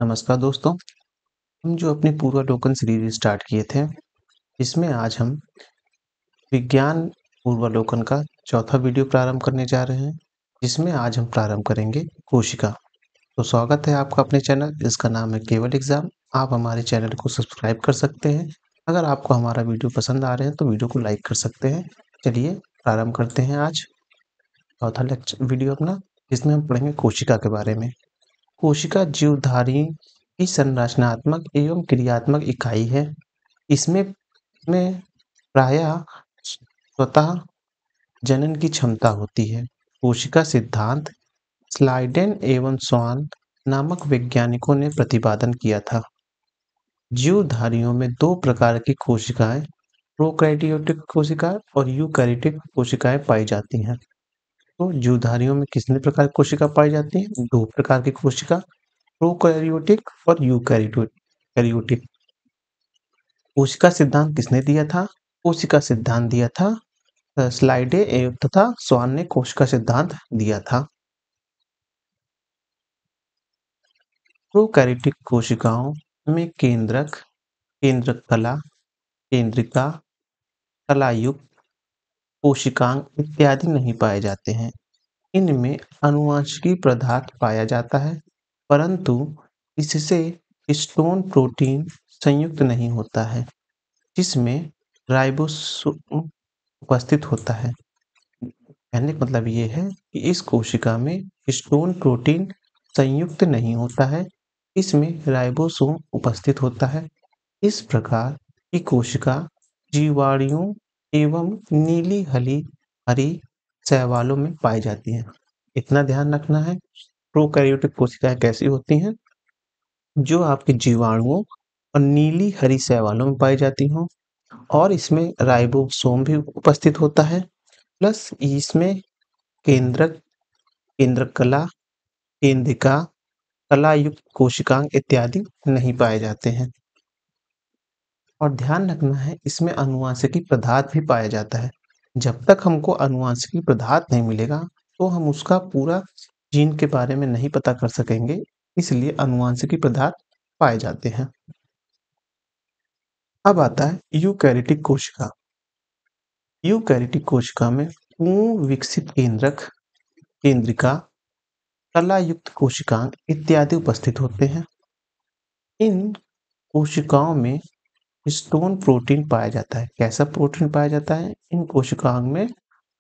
नमस्कार दोस्तों, हम जो अपनी पूर्वालोकन सीरीज स्टार्ट किए थे, इसमें आज हम विज्ञान पूर्वालोकन का चौथा वीडियो प्रारंभ करने जा रहे हैं, जिसमें आज हम प्रारंभ करेंगे कोशिका। तो स्वागत है आपका अपने चैनल, जिसका नाम है केवल एग्जाम। आप हमारे चैनल को सब्सक्राइब कर सकते हैं। अगर आपको हमारा वीडियो पसंद आ रहे हैं तो वीडियो को लाइक कर सकते हैं। चलिए प्रारंभ करते हैं आज चौथा लेक्चर वीडियो अपना, जिसमें हम पढ़ेंगे कोशिका के बारे में। कोशिका जीवधारी की संरचनात्मक एवं क्रियात्मक इकाई है। इसमें में प्रायः स्वतः जनन की क्षमता होती है। कोशिका सिद्धांत स्लाइडेन एवं स्वान नामक वैज्ञानिकों ने प्रतिपादन किया था। जीवधारियों में दो प्रकार की कोशिकाएं, प्रोकैरियोटिक कोशिकाएं और यूकैरियोटिक कोशिकाएं पाई जाती हैं। तो जीवधारियों में कितने प्रकार की कोशिका पाई जाती हैं? दो प्रकार की कोशिका, प्रोकैरियोटिक और यूकैरियोटिक। कोशिका सिद्धांत किसने दिया था? कोशिका सिद्धांत दिया था स्लाइडे एवं तथा स्वान ने कोशिका सिद्धांत दिया था। प्रोकैरियोटिक कोशिकाओं में केंद्रक, केंद्रक कला, केंद्रिका, कलायुक्त, कोशिकांग इत्यादि नहीं पाए जाते हैं। इनमें आनुवंशिकी पदार्थ पाया जाता है, परंतु इससे हिस्टोन प्रोटीन संयुक्त नहीं होता है, जिसमें राइबोसोम उपस्थित होता है। कहने का मतलब ये है कि इस कोशिका में हिस्टोन प्रोटीन संयुक्त नहीं होता है, इसमें राइबोसोम उपस्थित होता है। इस प्रकार की कोशिका जीवाणुओं एवं नीली हरी शैवालों में पाई जाती हैं। इतना ध्यान रखना है, प्रोकैरियोटिक कोशिकाएं कैसी होती हैं? जो आपके जीवाणुओं और नीली हरी शैवालों में पाई जाती हों, और इसमें राइबोसोम भी उपस्थित होता है, प्लस इसमें केंद्रक, केंद्रक कला, केंद्रिका, कलायुक्त कोशिकांग इत्यादि नहीं पाए जाते हैं। और ध्यान रखना है, इसमें आनुवंशिकी पदार्थ भी पाया जाता है। जब तक हमको आनुवंशिकी पदार्थ नहीं मिलेगा तो हम उसका पूरा जीन के बारे में नहीं पता कर सकेंगे, इसलिए आनुवंशिकी पदार्थ पाए जाते हैं। अब आता है यूकैरियोटिक कोशिका। यूकैरियोटिक कोशिका में पूर्ण विकसित केंद्रक, केंद्रिका, कलायुक्त कोशिकांग इत्यादि उपस्थित होते हैं। इन कोशिकाओं में हिस्टोन प्रोटीन पाया जाता है। कैसा प्रोटीन पाया जाता है इन कोशिकाओं में?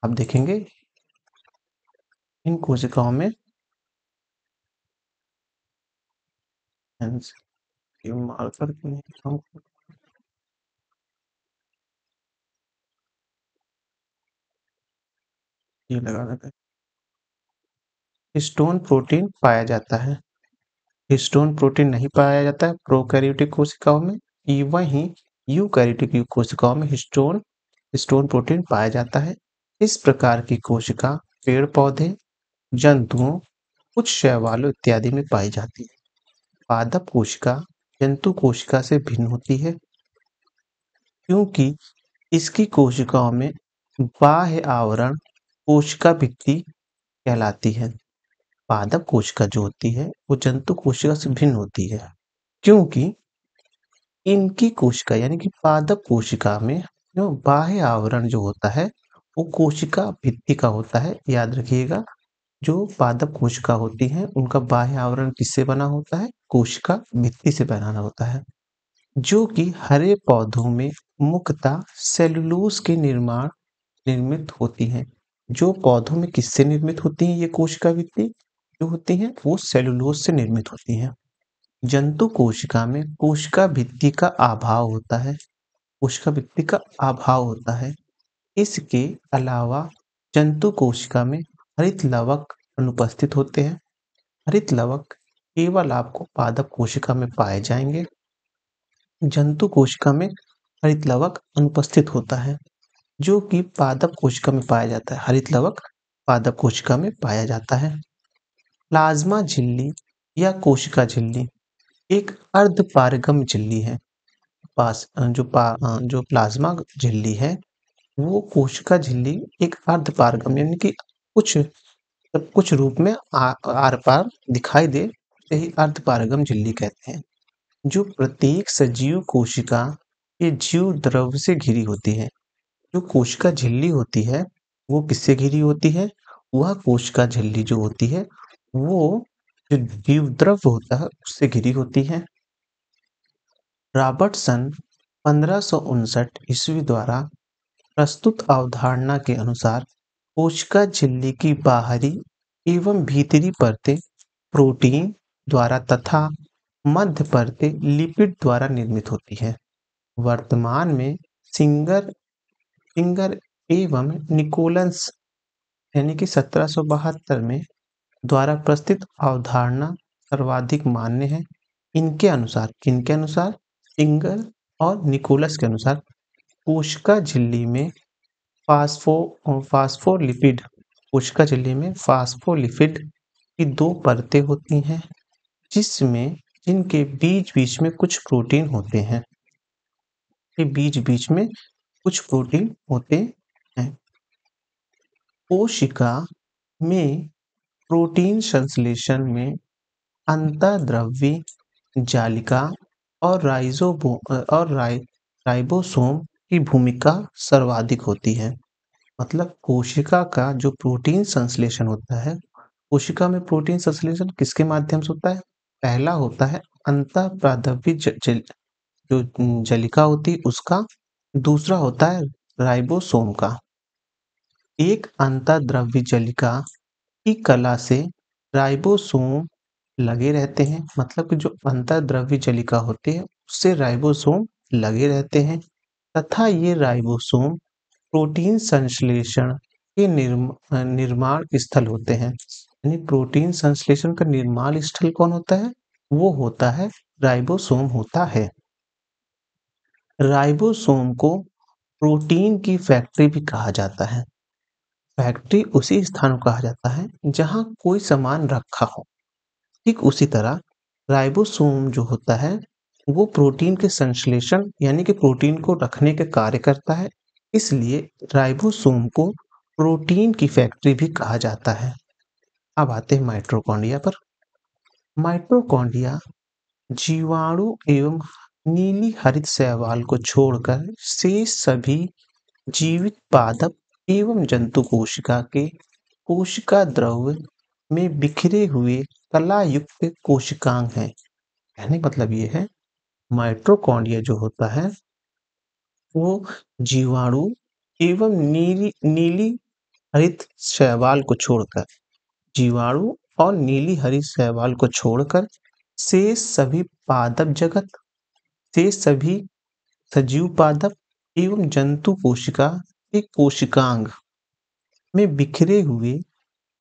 आप देखेंगे इन कोशिकाओं में मार्कर हम ये लगा देते हैं, हिस्टोन प्रोटीन पाया जाता है। हिस्टोन प्रोटीन नहीं पाया जाता है प्रोकैरियोटिक कोशिकाओं में, वहीं यूकैरियोटिक कोशिकाओं में हिस्टोन प्रोटीन पाया जाता है। इस प्रकार की कोशिका पेड़ पौधे, जंतुओं, कुछ शैवालों इत्यादि में पाई जाती है। पादप कोशिका जंतु कोशिका से भिन्न होती है, क्योंकि इसकी कोशिकाओं में बाह्य आवरण कोशिका भित्ति कहलाती है। पादप कोशिका जो होती है वो जंतु कोशिका से भिन्न होती है, क्योंकि इनकी कोशिका यानी कि पादप कोशिका में जो बाह्य आवरण जो होता है वो कोशिका भित्ति का होता है। याद रखिएगा, जो पादप कोशिका होती हैं उनका बाह्य आवरण किससे बना होता है? कोशिका भित्ति से बना होता है, जो कि हरे पौधों में मुख्यतः सेलुलोज के निर्मित होती हैं। जो पौधों में किससे निर्मित होती हैं ये कोशिका भित्ति जो होती हैं वो सेलुलोज से निर्मित होती हैं। जंतु कोशिका में कोशिका भित्ति का अभाव होता है, कोशिका भित्ति का अभाव होता है। इसके अलावा जंतु कोशिका में हरित लवक अनुपस्थित होते हैं। हरित लवक केवल आपको पादप कोशिका में पाए जाएंगे, जंतु कोशिका में हरित लवक अनुपस्थित होता है, जो कि पादप कोशिका में पाया जाता है। हरित लवक पादप कोशिका में पाया जाता है। प्लाज्मा झिल्ली या कोशिका झिल्ली एक अर्धपारगम झिल्ली है। जो प्लाज्मा झिल्ली है वो कोशिका झिल्ली एक अर्धपारगम यानी कि कुछ रूप में आर पार दिखाई दे इसे ही अर्धपारगम झिल्ली कहते हैं, जो प्रत्येक सजीव कोशिका के जीव द्रव से घिरी होती है। जो कोशिका झिल्ली होती है, वो किससे घिरी होती है? वह कोशिका झिल्ली जो होती है, वो जो जीव द्रव होता है, उससे घिरी होती है। रॉबर्टसन 1559 ईस्वी द्वारा प्रस्तुत अवधारणा के अनुसार कोशिका झिल्ली की बाहरी एवं भीतरी परतें प्रोटीन द्वारा तथा मध्य परतें लिपिड द्वारा निर्मित होती हैं। वर्तमान में सिंगर सिंगर एवं निकोलस यानी कि 1772 में द्वारा प्रस्तुत अवधारणा सर्वाधिक मान्य है। इनके अनुसार, किनके अनुसार? सिंगर और निकोलस के अनुसार कोशिका झिल्ली में फास्फोलिपिड कोशिका झिल्ली में फास्फोलिपिड की दो परतें होती हैं, जिनके बीच बीच में कुछ प्रोटीन होते हैं। के बीच बीच में कुछ प्रोटीन होते हैं। कोशिका में प्रोटीन संश्लेषण में अंतःद्रव्यी जालिका और राइबोसोम की भूमिका सर्वाधिक होती है। मतलब कोशिका का जो प्रोटीन संश्लेषण होता है, कोशिका में प्रोटीन संश्लेषण किसके माध्यम से होता है? पहला होता है अंतःप्रादव्य जो जलिका होती है उसका, दूसरा होता है राइबोसोम का। एक अंतःद्रव्य जलिका की कला से राइबोसोम लगे रहते हैं, मतलब कि जो अंतःद्रव्य जलिका होती है उससे राइबोसोम लगे रहते हैं तथा ये राइबोसोम प्रोटीन संश्लेषण के निर्माण स्थल होते हैं। यानी प्रोटीन संश्लेषण का निर्माण स्थल कौन होता है? वो होता है राइबोसोम होता है। राइबोसोम को प्रोटीन की फैक्ट्री भी कहा जाता है। फैक्ट्री उसी स्थान को कहा जाता है जहां कोई सामान रखा हो। ठीक उसी तरह राइबोसोम जो होता है वो प्रोटीन के संश्लेषण यानी कि प्रोटीन को रखने के कार्य करता है, इसलिए राइबोसोम को प्रोटीन की फैक्ट्री भी कहा जाता है। अब आते हैं माइटोकॉन्ड्रिया पर। माइटोकॉन्ड्रिया जीवाणु एवं नीली हरित शैवाल को छोड़कर शेष सभी जीवित पादप एवं जंतु कोशिका के कोशिका द्रव में बिखरे हुए कला युक्त कोशिकांग हैं। कहने का मतलब ये है, माइटोकॉन्ड्रिया जो होता है वो जीवाणु एवं नीली हरित शैवाल को छोड़कर, जीवाणु और नीली हरित शैवाल को छोड़कर शेष सभी पादप जगत, शेष सभी सजीव पादप एवं जंतु कोशिका के कोशिकांग में बिखरे हुए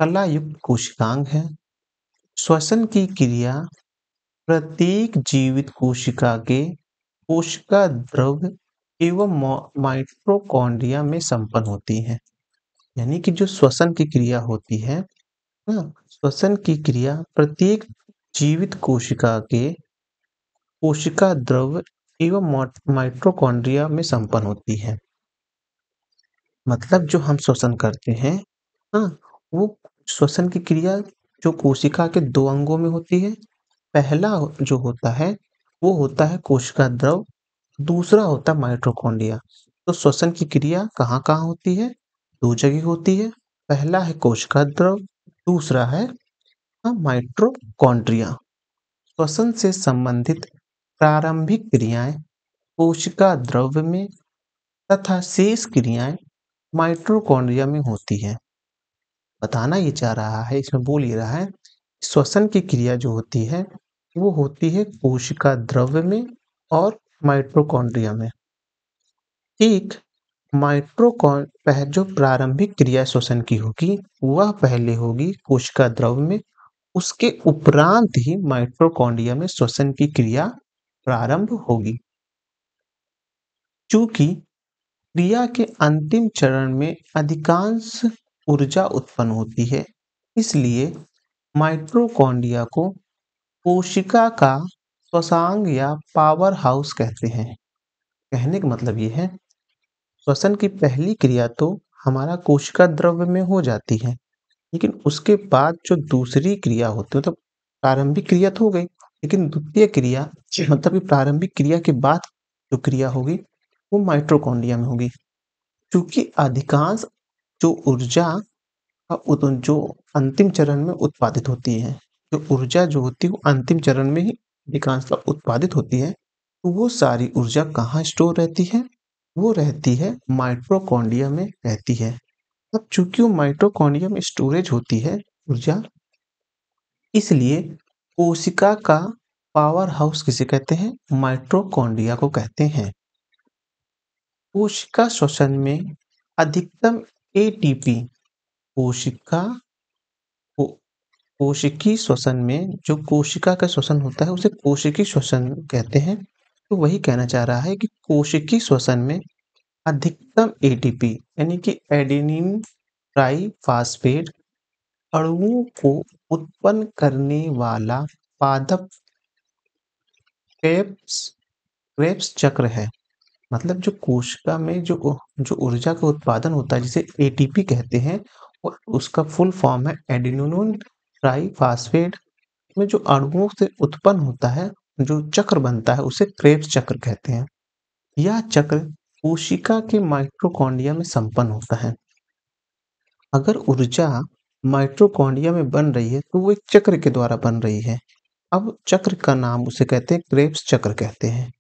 कला युक्त कोशिकांग हैं। श्वसन की क्रिया प्रत्येक जीवित कोशिका के कोशिका द्रव एवं माइटोकॉन्ड्रिया में संपन्न होती है। यानी कि जो श्वसन की क्रिया होती है ना, श्वसन की क्रिया प्रत्येक जीवित कोशिका के कोशिका द्रव एवं माइटोकॉन्ड्रिया में संपन्न होती है। मतलब जो हम श्वसन करते हैं, हाँ, वो श्वसन की क्रिया जो कोशिका के दो अंगों में होती है। पहला जो होता है वो होता है कोशिका द्रव, दूसरा होता है माइटोकॉन्ड्रिया। तो श्वसन की क्रिया कहाँ कहाँ होती है? दो जगह होती है। पहला है कोशिका द्रव, दूसरा है माइटोकॉन्ड्रिया। श्वसन से संबंधित प्रारंभिक क्रियाएं कोशिका द्रव में तथा शेष क्रियाएं माइटोकॉन्ड्रिया में होती है। बताना ये चाह रहा है, इसमें बोल ये रहा है, श्वसन की क्रिया जो होती है वो होती है कोशिका द्रव में और माइटोकॉन्ड्रिया में। एक जो प्रारंभिक क्रिया श्वसन की होगी वह पहले होगी कोशिका द्रव में, उसके उपरांत ही माइटोकॉन्ड्रिया में श्वसन की क्रिया प्रारंभ होगी। चूंकि क्रिया के अंतिम चरण में अधिकांश ऊर्जा उत्पन्न होती है, इसलिए माइटोकॉन्ड्रिया को कोशिका का श्वसांग या पावर हाउस कहते हैं। कहने का मतलब ये है, श्वसन की पहली क्रिया तो हमारा कोशिका द्रव्य में हो जाती है, लेकिन उसके बाद जो दूसरी क्रिया होती है, मतलब प्रारंभिक क्रिया तो हो गई, लेकिन द्वितीय क्रिया मतलब कि प्रारंभिक क्रिया के बाद जो क्रिया होगी वो माइटोकॉन्ड्रिया में होगी। क्योंकि अधिकांश जो ऊर्जा जो अंतिम चरण में उत्पादित होती है, जो ऊर्जा जो होती है वो अंतिम चरण में ही अधिकांशतः उत्पादित होती है, तो वो सारी ऊर्जा कहाँ स्टोर रहती है? वो रहती है माइटोकॉन्ड्रिया में रहती है। अब चूंकि वो माइटोकॉन्ड्रिया में स्टोरेज होती है ऊर्जा, इसलिए कोशिका का पावर हाउस किसे कहते हैं? माइटोकॉन्ड्रिया को कहते हैं। कोशिका श्वसन में अधिकतम एटीपी कोशिका को कोशिकीय श्वसन में जो कोशिका का श्वसन होता है उसे कोशिकीय श्वसन कहते हैं। तो वही कहना चाह रहा है कि कोशिकीय श्वसन में अधिकतम एटीपी यानी कि एडेनिन ट्राइफॉस्फेट अणुओं को उत्पन्न करने वाला पादप क्रेब्स क्रेब्स चक्र है। मतलब जो कोशिका में जो ऊर्जा का उत्पादन होता है जिसे एटीपी कहते हैं, और उसका फुल फॉर्म है एडेनोसिन ट्राइफॉस्फेट में जो अणुओं से उत्पन्न होता है जो चक्र बनता है उसे क्रेब्स चक्र कहते हैं। यह चक्र कोशिका के माइटोकॉन्ड्रिया में संपन्न होता है। अगर ऊर्जा माइटोकॉन्ड्रिया में बन रही है तो वो एक चक्र के द्वारा बन रही है। अब चक्र का नाम उसे कहते हैं क्रेब्स चक्र कहते हैं।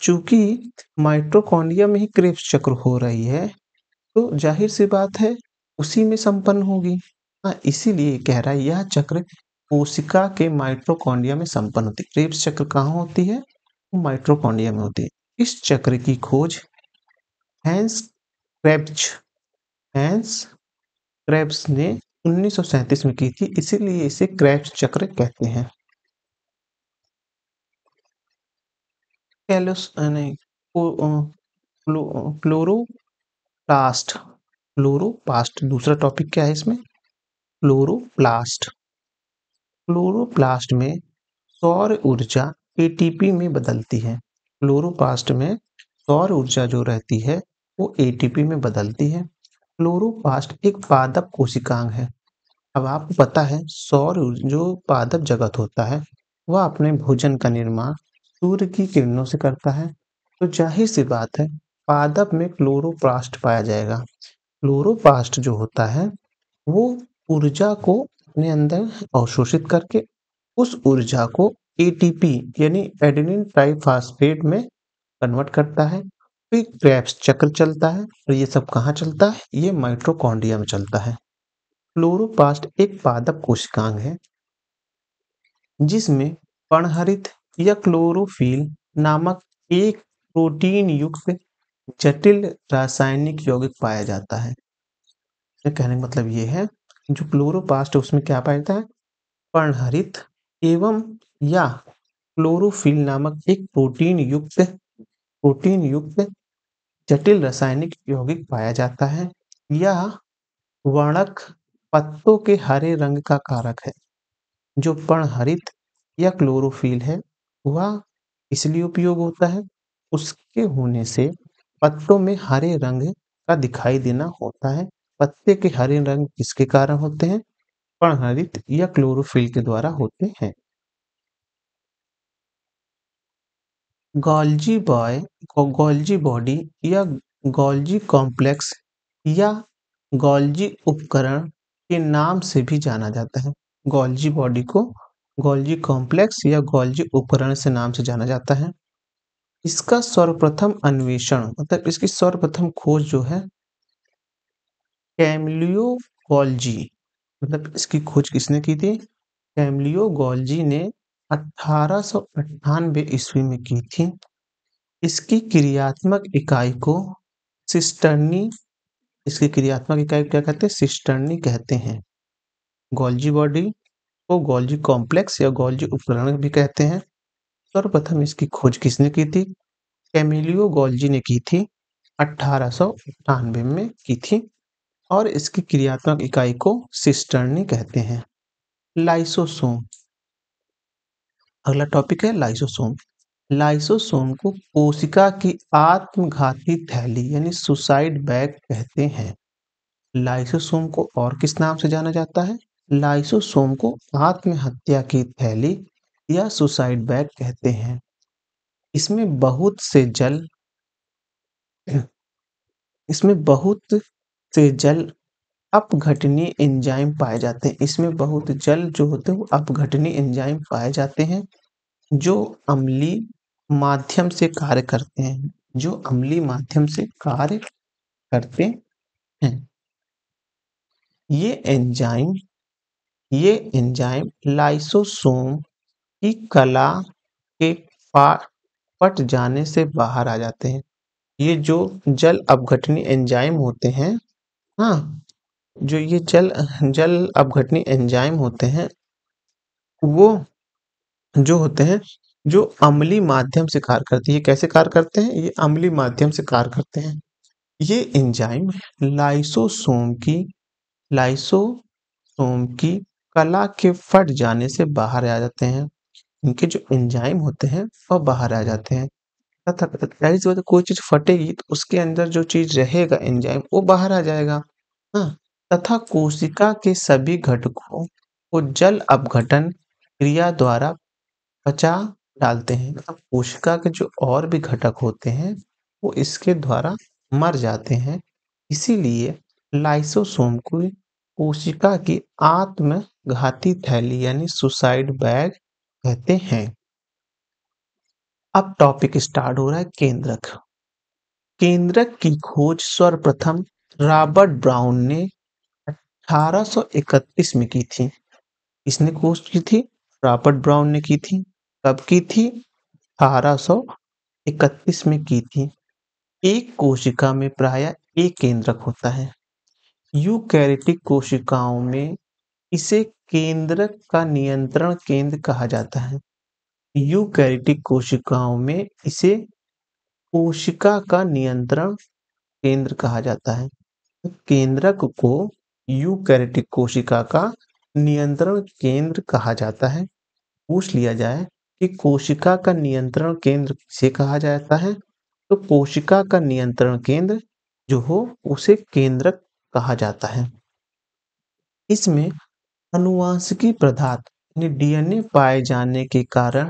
चूंकि माइटोकॉन्ड्रिया में ही क्रेब्स चक्र हो रही है तो जाहिर सी बात है उसी में संपन्न होगी। इसीलिए कह रहा है यह चक्र कोशिका के माइटोकॉन्ड्रिया में संपन्न होती है। क्रेब्स चक्र कहाँ होती है? माइटोकॉन्ड्रिया में होती है। इस चक्र की खोज हैंस क्रेब्स हैंस क्रेब्स ने 1937 में की थी, इसीलिए इसे क्रेब्स चक्र कहते हैं। क्लोरोप्लास्ट क्लोरोप्लास्ट दूसरा टॉपिक क्या है इसमें? क्लोरोप्लास्ट। क्लोरोप्लास्ट में सौर ऊर्जा एटीपी में बदलती है। क्लोरोप्लास्ट में सौर ऊर्जा जो रहती है वो एटीपी में बदलती है। क्लोरोप्लास्ट एक पादप कोशिकांग है। अब आपको पता है जो पादप जगत होता है वह अपने भोजन का निर्माण सूर्य की किरणों से करता है। तो जाहिर सी बात है पादप में क्लोरोप्लास्ट पाया जाएगा। क्लोरोप्लास्ट जो होता है वो ऊर्जा को अपने अंदर अवशोषित करके उस ऊर्जा को एटीपी यानी एडेनिन ट्राइफॉस्फेट में कन्वर्ट करता है। फिर क्रेब्स चक्र चलता है और ये सब कहाँ चलता है? ये माइटोकॉन्ड्रिया में चलता है। क्लोरोप्लास्ट एक पादप कोशिकांग है जिसमें पर्णहरित या क्लोरोफिल नामक एक प्रोटीन युक्त जटिल रासायनिक यौगिक पाया जाता है। कहने का मतलब ये है जो क्लोरोप्लास्ट है उसमें क्या पाया जाता है? पर्णहरित एवं या क्लोरोफिल नामक एक प्रोटीन युक्त जटिल रासायनिक यौगिक पाया जाता है। यह वर्णक पत्तों के हरे रंग का कारक है। जो पर्णहरित या क्लोरोफिल है वह इसलिए उपयोग होता है उसके होने से पत्तों में हरे रंग का दिखाई देना होता है। पत्ते के हरे रंग किसके कारण होते हैं? पर्णहरित या क्लोरोफिल के द्वारा होते हैं। गोल्जी बॉडी या गोल्जी कॉम्प्लेक्स या गोल्जी उपकरण के नाम से भी जाना जाता है। गोल्जी बॉडी को गोल्जी कॉम्प्लेक्स या गोल्जी उपकरण से नाम से जाना जाता है। इसका सर्वप्रथम अन्वेषण मतलब इसकी सर्वप्रथम खोज जो है कैमिलियो गोल्जी मतलब इसकी खोज किसने की थी? कैमिलियो गोल्जी ने 1898 ईस्वी में की थी। इसकी क्रियात्मक इकाई को सिस्टर्नी इसकी क्रियात्मक इकाई क्या कहते हैं? सिस्टर्नी कहते हैं। गोल्जी बॉडी को गोल्जी कॉम्प्लेक्स या गोल्जी उपकरण भी कहते हैं। सर्वप्रथम इसकी खोज किसने की थी? कैमिलियो गोल्जी ने की थी 1898 में की थी और इसकी क्रियात्मक इकाई को सिस्टर्नी कहते हैं। लाइसोसोम अगला टॉपिक है लाइसोसोम। लाइसोसोम को कोशिका की आत्मघाती थैली यानी सुसाइड बैग कहते हैं। लाइसोसोम को और किस नाम से जाना जाता है? लाइसोसोम को आत्महत्या की थैली या सुसाइड बैग कहते हैं। इसमें बहुत से जल इसमें बहुत से जल अपघटनीय एंजाइम पाए जाते हैं। इसमें बहुत जल जो होते हैं वो अपघटनीय एंजाइम पाए जाते हैं जो अम्लीय माध्यम से कार्य करते हैं जो अम्लीय माध्यम से कार्य करते हैं। ये एंजाइम ये एंजाइम लाइसोसोम की कला के फट जाने से बाहर आ जाते हैं। ये जो जल अपघटनीय एंजाइम होते हैं, हाँ, जो ये जल अपघटनीय एंजाइम होते हैं, वो जो होते हैं, जो अम्लीय माध्यम से कार्य करते हैं। ये कैसे कार्य करते हैं? ये अम्लीय माध्यम से कार्य करते हैं। ये एंजाइम लाइसोसोम की कला के फट जाने से बाहर आ जाते हैं। इनके जो एंजाइम होते हैं वह बाहर आ जाते हैं तथा जाहिर सी बात है कोई चीज फटेगी तो उसके अंदर जो चीज रहेगा एंजाइम वो बाहर आ जाएगा। हाँ, तथा कोशिका के सभी घटकों को जल अपघटन क्रिया द्वारा पचा डालते हैं। मतलब कोशिका के जो और भी घटक होते हैं वो इसके द्वारा मर जाते हैं। इसीलिए लाइसोसोम को कोशिका की आत्मघाती थैली यानी सुसाइड बैग कहते हैं। अब टॉपिक स्टार्ट हो रहा है केंद्रक। केंद्रक की खोज सर्वप्रथम रॉबर्ट ब्राउन ने 1831 में की थी। इसने खोज की थी, रॉबर्ट ब्राउन ने की थी। कब की थी? 1831 में की थी। एक कोशिका में प्रायः एक केंद्रक होता है। यूकैरियोटिक कोशिकाओं में इसे केंद्रक का नियंत्रण केंद्र कहा जाता है। यूकैरियोटिक कोशिकाओं में इसे कोशिका का नियंत्रण केंद्र कहा जाता है। केंद्रक को यूकैरियोटिक कोशिका का नियंत्रण केंद्र कहा जाता है। पूछ लिया जाए कि कोशिका का नियंत्रण केंद्र किसे कहा जाता है, तो कोशिका का नियंत्रण केंद्र जो हो उसे केंद्रक कहा जाता है। इसमें आनुवंशिकी पदार्थ यानी डीएनए पाए जाने के कारण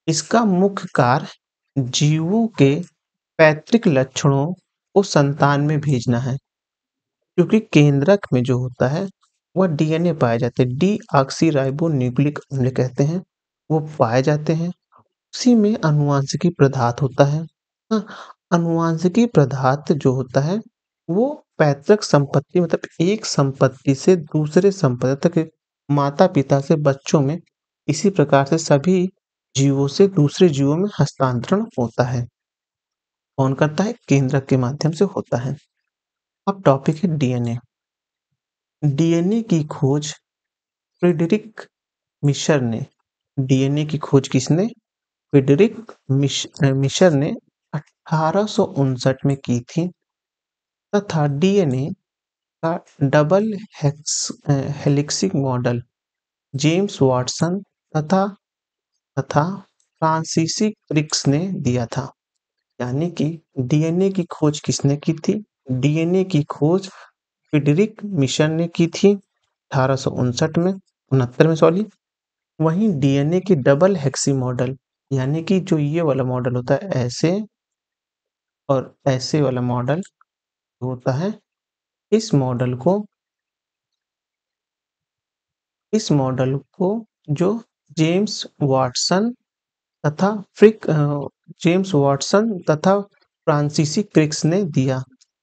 इसका मुख्य कार्य जीवों के पैतृक लक्षणों को संतान में भेजना है। क्योंकि केंद्रक में जो होता है वह डीएनए पाए जाते हैं, डीऑक्सीराइबो न्यूक्लिक अम्ल कहते हैं, वो पाए जाते हैं। उसी में आनुवंशिकी पदार्थ होता है। हाँ, आनुवंशिकी पदार्थ जो होता है वो पैतृक संपत्ति मतलब एक संपत्ति से दूसरे संपत्ति तक माता पिता से बच्चों में इसी प्रकार से सभी जीवों से दूसरे जीवों में हस्तांतरण होता है। कौन करता है? केंद्रक के माध्यम से होता है। अब टॉपिक है डीएनए। डीएनए की खोज फ्रेडरिक मिशर ने डीएनए की खोज किसने? फ्रेडरिक मिशर ने 1859 में की थी तथा डीएनए का डबल हेलिक्सिक मॉडल जेम्स वाटसन तथा तथा फ्रांसीसी क्रिक्स ने दिया था। यानी कि डीएनए की खोज किसने की थी? डीएनए की खोज फ्रेडरिक मिशर ने की थी 1859 में 69 में सॉरी। वहीं डीएनए की डबल हेक्सी मॉडल यानी कि जो ये वाला मॉडल होता है ऐसे और ऐसे वाला मॉडल होता है, इस मॉडल को जो जेम्स वाटसन तथा जेम्स वाटसन तथा फ्रांसीसी क्रिक्स ने दिया।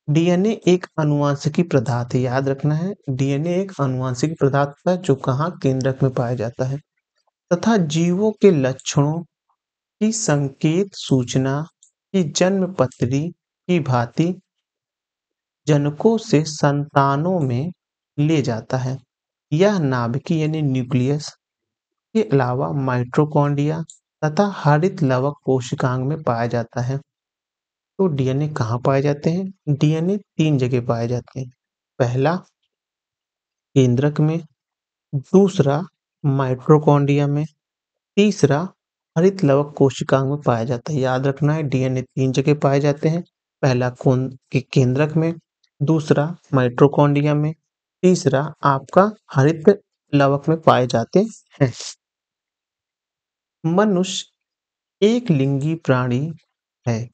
डीएनए एक आनुवंशिकी पदार्थ है, याद रखना है, डीएनए एक आनुवंशिक पदार्थ है जो कहाँ? केंद्रक में पाया जाता है तथा जीवों के लक्षणों की संकेत सूचना की जन्म पत्री की भांति जनकों से संतानों में ले जाता है। यह नाभिकीय यानी न्यूक्लियस के अलावा माइटोकॉन्ड्रिया तथा हरित लवक कोशिकांग में पाया जाता है। तो डीएनए कहाँ पाए जाते हैं? डीएनए 3 जगह पाए जाते हैं। पहला केंद्रक में, दूसरा माइटोकॉन्ड्रिया में, तीसरा हरित लवक कोशिकांग में पाया जाता है। याद रखना है डीएनए 3 जगह पाए जाते हैं। पहला कौन के केंद्रक में, दूसरा माइटोकॉन्ड्रिया में, तीसरा आपका हरित लवक में पाए जाते हैं। मनुष्य एक लिंगी प्राणी है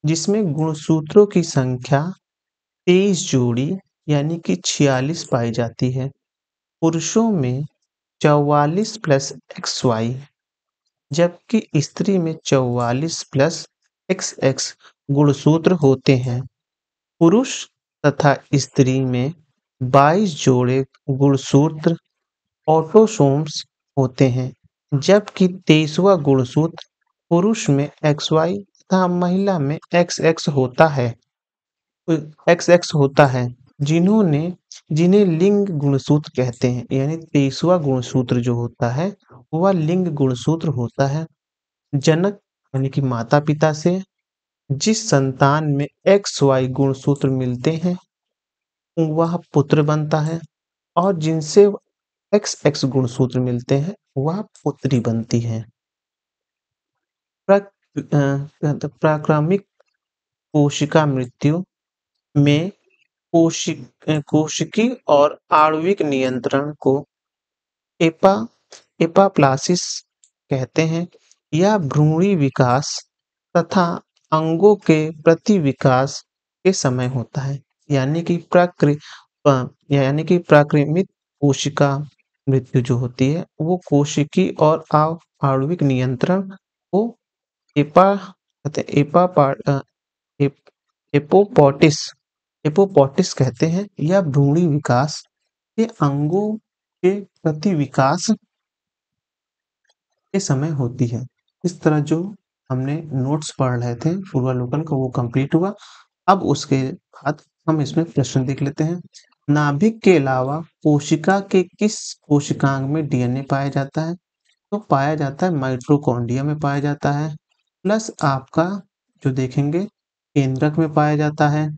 जिसमें गुणसूत्रों की संख्या 23 जोड़ी यानी कि 46 पाई जाती है। पुरुषों में 44 प्लस XY जबकि स्त्री में 44 प्लस XX गुणसूत्र होते हैं। पुरुष तथा स्त्री में 22 जोड़े गुणसूत्र ऑटोसोम्स होते हैं, जबकि 23वां गुणसूत्र पुरुष में XY तथा महिला में XX होता है। XX होता है, जिन्होंने जिन्हें लिंग गुणसूत्र कहते हैं, यानी 23वां गुणसूत्र जो होता है वह लिंग गुणसूत्र होता है। जनक यानी कि माता पिता से जिस संतान में XY गुणसूत्र मिलते हैं वह पुत्र बनता है और जिनसे XX गुणसूत्र मिलते हैं वह पुत्री बनती है। प्राकृमिक कोशिका मृत्यु में कोशिकी और आणविक नियंत्रण को एपा एपाप्लासिस कहते हैं। यह भ्रूणी विकास तथा अंगों के प्रति विकास के समय होता है, यानी कि प्राकृमिक कोशिका मृत्यु जो होती है वो कोशिकी और आणविक नियंत्रण को एपा एपा एपोपोटिस एपोपोटिस कहते हैं। यह भ्रूणी विकास के अंगों के प्रति विकास के समय होती है। इस तरह जो हमने नोट्स पढ़ रहे थे पूर्वावलोकन का वो कंप्लीट हुआ। अब उसके बाद हम इसमें प्रश्न देख लेते हैं। नाभिक के अलावा कोशिका के किस कोशिकांग में DNA पाया जाता है? तो पाया जाता है माइटोकॉन्ड्रिया में पाया जाता है, प्लस आपका जो देखेंगे केंद्रक में पाया जाता है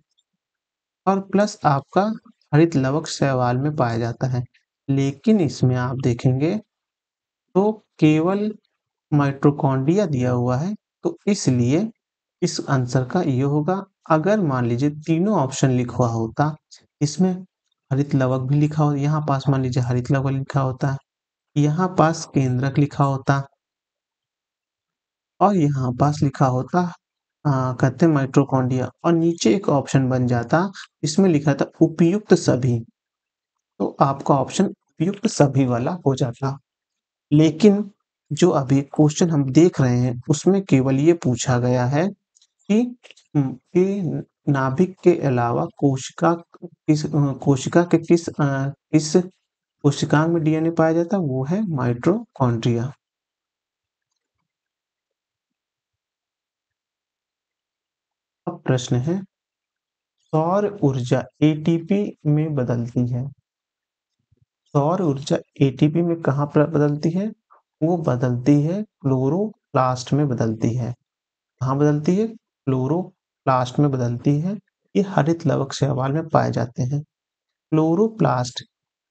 और प्लस आपका हरित लवक शैवाल में पाया जाता है। लेकिन इसमें आप देखेंगे तो केवल माइटोकॉन्ड्रिया दिया हुआ है, तो इसलिए इस आंसर का ये होगा। अगर मान लीजिए तीनों ऑप्शन लिखा होता, इसमें हरित लवक भी लिखा हो, यहाँ पास मान लीजिए हरित लवक लिखा होता, यहाँ पास केंद्रक लिखा होता और यहाँ पास लिखा होता कहते हैं माइटोकॉन्ड्रिया और नीचे एक ऑप्शन बन जाता, इसमें लिखा था उपयुक्त सभी, तो आपका ऑप्शन उपयुक्त सभी वाला हो जाता। लेकिन जो अभी क्वेश्चन हम देख रहे हैं उसमें केवल ये पूछा गया है कि नाभिक के अलावा कोशिका के किस कोशिकांग में DNA पाया जाता है, वो है माइटोकॉन्ड्रिया। अब प्रश्न है, सौर ऊर्जा ATP में बदलती है। सौर ऊर्जा ATP में कहाँ पर बदलती है? वो बदलती है क्लोरोप्लास्ट में बदलती है। कहाँ बदलती है? क्लोरोप्लास्ट में बदलती है। ये हरित लवक शैवाल में पाए जाते हैं। क्लोरोप्लास्ट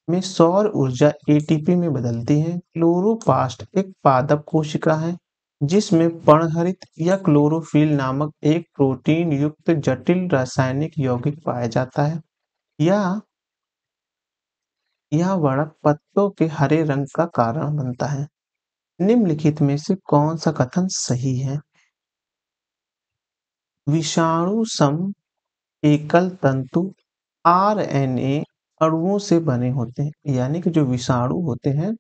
में सौर ऊर्जा ATP में बदलती है। क्लोरोप्लास्ट एक पादप कोशिका है जिसमें पर्णहरित या क्लोरोफिल नामक एक प्रोटीन युक्त जटिल रासायनिक यौगिक पाया जाता है। यह वर्णक पत्तों के हरे रंग का कारण बनता है। निम्नलिखित में से कौन सा कथन सही है? विषाणु सम एकल तंतु RNA अणुओं से बने होते हैं, यानी कि जो विषाणु होते हैं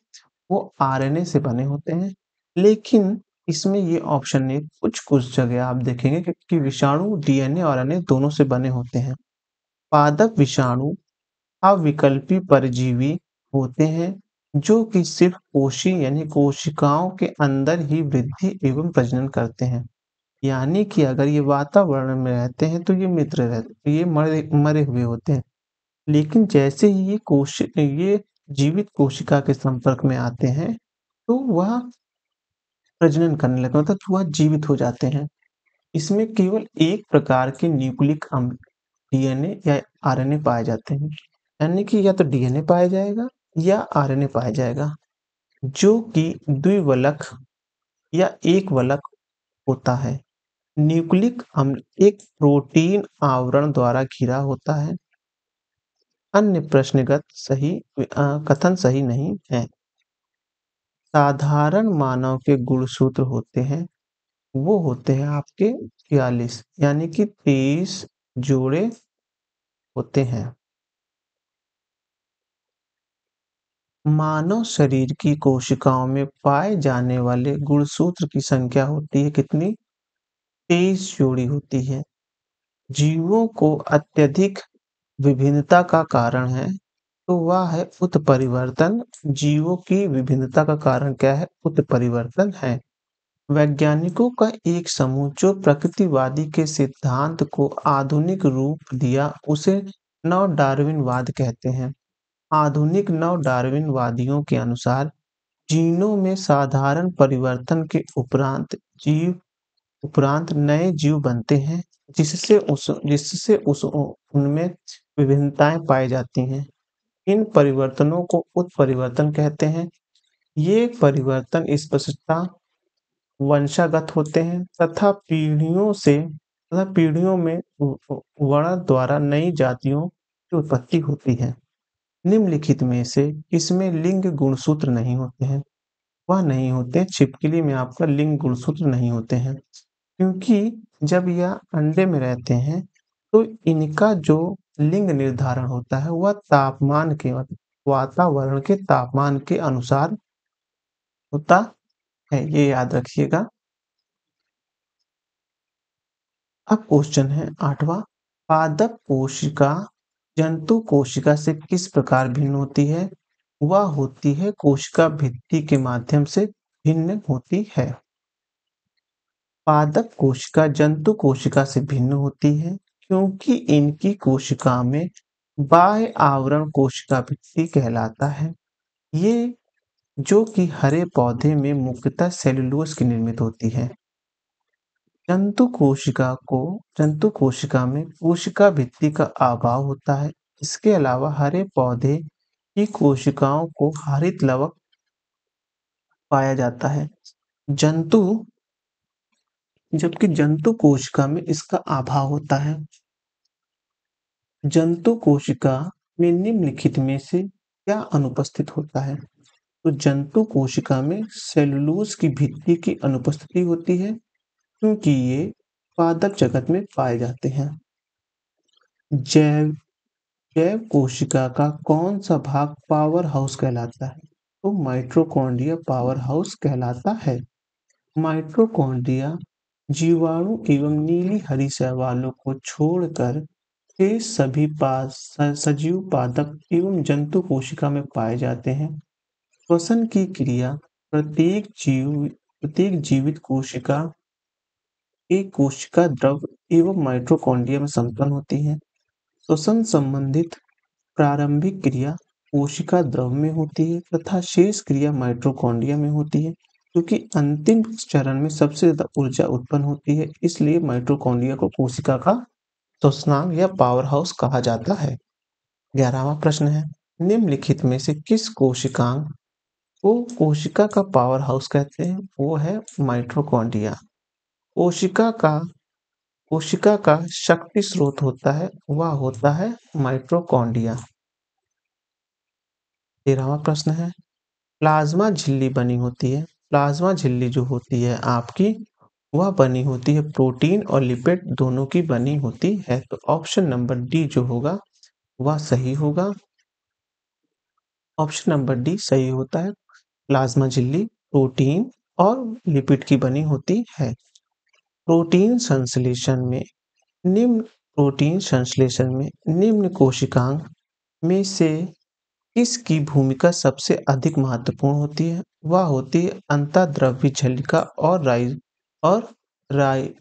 वो RNA से बने होते हैं। लेकिन इसमें ये ऑप्शन नहीं, कुछ कुछ जगह आप देखेंगे कि विषाणु DNA और RNA दोनों से बने होते हैं। पादप विषाणु अविकल्पी परजीवी होते हैं जो कि सिर्फ कोशी यानी कोशिकाओं के अंदर ही वृद्धि एवं प्रजनन करते हैं। यानी कि अगर ये वातावरण में रहते हैं तो ये मित्र रहते, ये मरे मरे हुए होते हैं। लेकिन जैसे ही ये जीवित कोशिका के संपर्क में आते हैं तो वह प्रजनन करने लगते हैं, मतलब वह जीवित हो जाते हैं। इसमें केवल एक प्रकार के न्यूक्लिक अम्ल DNA या RNA पाए जाते हैं, यानी कि या तो DNA पाया जाएगा या RNA पाया जाएगा, जो कि द्विवलक या एक वलक होता है। न्यूक्लिक अम्ल एक प्रोटीन आवरण द्वारा घिरा होता है अन्य प्रश्नगत कथन सही नहीं है। साधारण मानव के गुणसूत्र होते हैं, वो होते हैं आपके 46, यानी कि 23 जोड़े होते हैं। मानव शरीर की कोशिकाओं में पाए जाने वाले गुणसूत्र की संख्या होती है कितनी? 23 जोड़ी होती है। जीवों को अत्यधिक विभिन्नता का कारण है, तो वह है उत्परिवर्तन। जीवों की विभिन्नता का कारण क्या है? उत्परिवर्तन है। वैज्ञानिकों का एक समूह जो प्रकृतिवादी के सिद्धांत को आधुनिक रूप दिया, उसे नव डार्विनवाद कहते हैं। आधुनिक नव डार्विनवादियों के अनुसार जीनों में साधारण परिवर्तन के उपरांत नए जीव बनते हैं, जिससे उनमें विभिन्नताएं पाई जाती हैं। इन परिवर्तनों को उत्परिवर्तन कहते हैं। ये परिवर्तन स्पष्टतः वंशागत होते हैं तथा पीढ़ियों में वर्ण द्वारा नई जातियों की उत्पत्ति होती है। निम्नलिखित में से इसमें लिंग गुणसूत्र नहीं होते हैं। वह नहीं होते, छिपकली में आपका लिंग गुणसूत्र नहीं होते हैं, क्योंकि जब यह अंडे में रहते हैं तो इनका जो लिंग निर्धारण होता है वह वातावरण के तापमान के अनुसार होता है, ये याद रखिएगा। अब क्वेश्चन है 8वां। पादप कोशिका जंतु कोशिका से किस प्रकार भिन्न होती है? वह होती है कोशिका भित्ति के माध्यम से भिन्न होती है। पादप कोशिका जंतु कोशिका से भिन्न होती है क्योंकि इनकी कोशिका में बाह्य आवरण कोशिका भित्ति कहलाता है। ये जो कि हरे पौधे में मुख्यतः सेलुलोज की निर्मित होती है। जंतु कोशिका में कोशिका भित्ति का अभाव होता है। इसके अलावा हरे पौधे की कोशिकाओं को हरित लवक पाया जाता है, जंतु जबकि जंतु कोशिका में इसका अभाव होता है। जंतु कोशिका में निम्नलिखित में से क्या अनुपस्थित होता है? तो जंतु कोशिका में सेलुलोज की भित्ति की अनुपस्थिति होती है, क्योंकि ये पादप जगत में पाए जाते हैं। जैव जैव कोशिका का कौन सा भाग पावर हाउस कहलाता है? तो माइटोकॉन्ड्रिया पावर हाउस कहलाता है। माइटोकॉन्ड्रिया जीवाणु एवं नीली हरी शैवालों को छोड़कर शेष सभी सजीव पादप एवं जंतु कोशिका में पाए जाते हैं। श्वसन की क्रिया प्रत्येक जीवित कोशिका एक कोशिका द्रव एवं माइटोकॉन्ड्रिया में संपन्न होती है। श्वसन संबंधित प्रारंभिक क्रिया कोशिका द्रव में होती है तथा शेष क्रिया माइटोकॉन्ड्रिया में होती है, क्योंकि अंतिम चरण में सबसे ज्यादा ऊर्जा उत्पन्न होती है, इसलिए माइटोकॉन्ड्रिया को कोशिका का श्वसनांग या पावर हाउस कहा जाता है। 11वां प्रश्न है, निम्नलिखित में से किस कोशिकांग को कोशिका का पावर हाउस कहते हैं? वो है माइटोकॉन्ड्रिया। कोशिका का शक्ति स्रोत होता है, वह होता है माइटोकॉन्ड्रिया। 13वां प्रश्न है, प्लाज्मा झिल्ली बनी होती है। प्लाज्मा झिल्ली जो होती है आपकी, वह बनी होती है प्रोटीन और लिपिड दोनों की बनी होती है। तो ऑप्शन नंबर डी जो होगा वह सही होगा। ऑप्शन नंबर डी सही होता है। प्लाज्मा झिल्ली प्रोटीन और लिपिड की बनी होती है। प्रोटीन संश्लेषण में निम्न कोशिकांग में से किसकी भूमिका सबसे अधिक महत्वपूर्ण होती है? वह होती है अंतःद्रव्य झिल्लिका और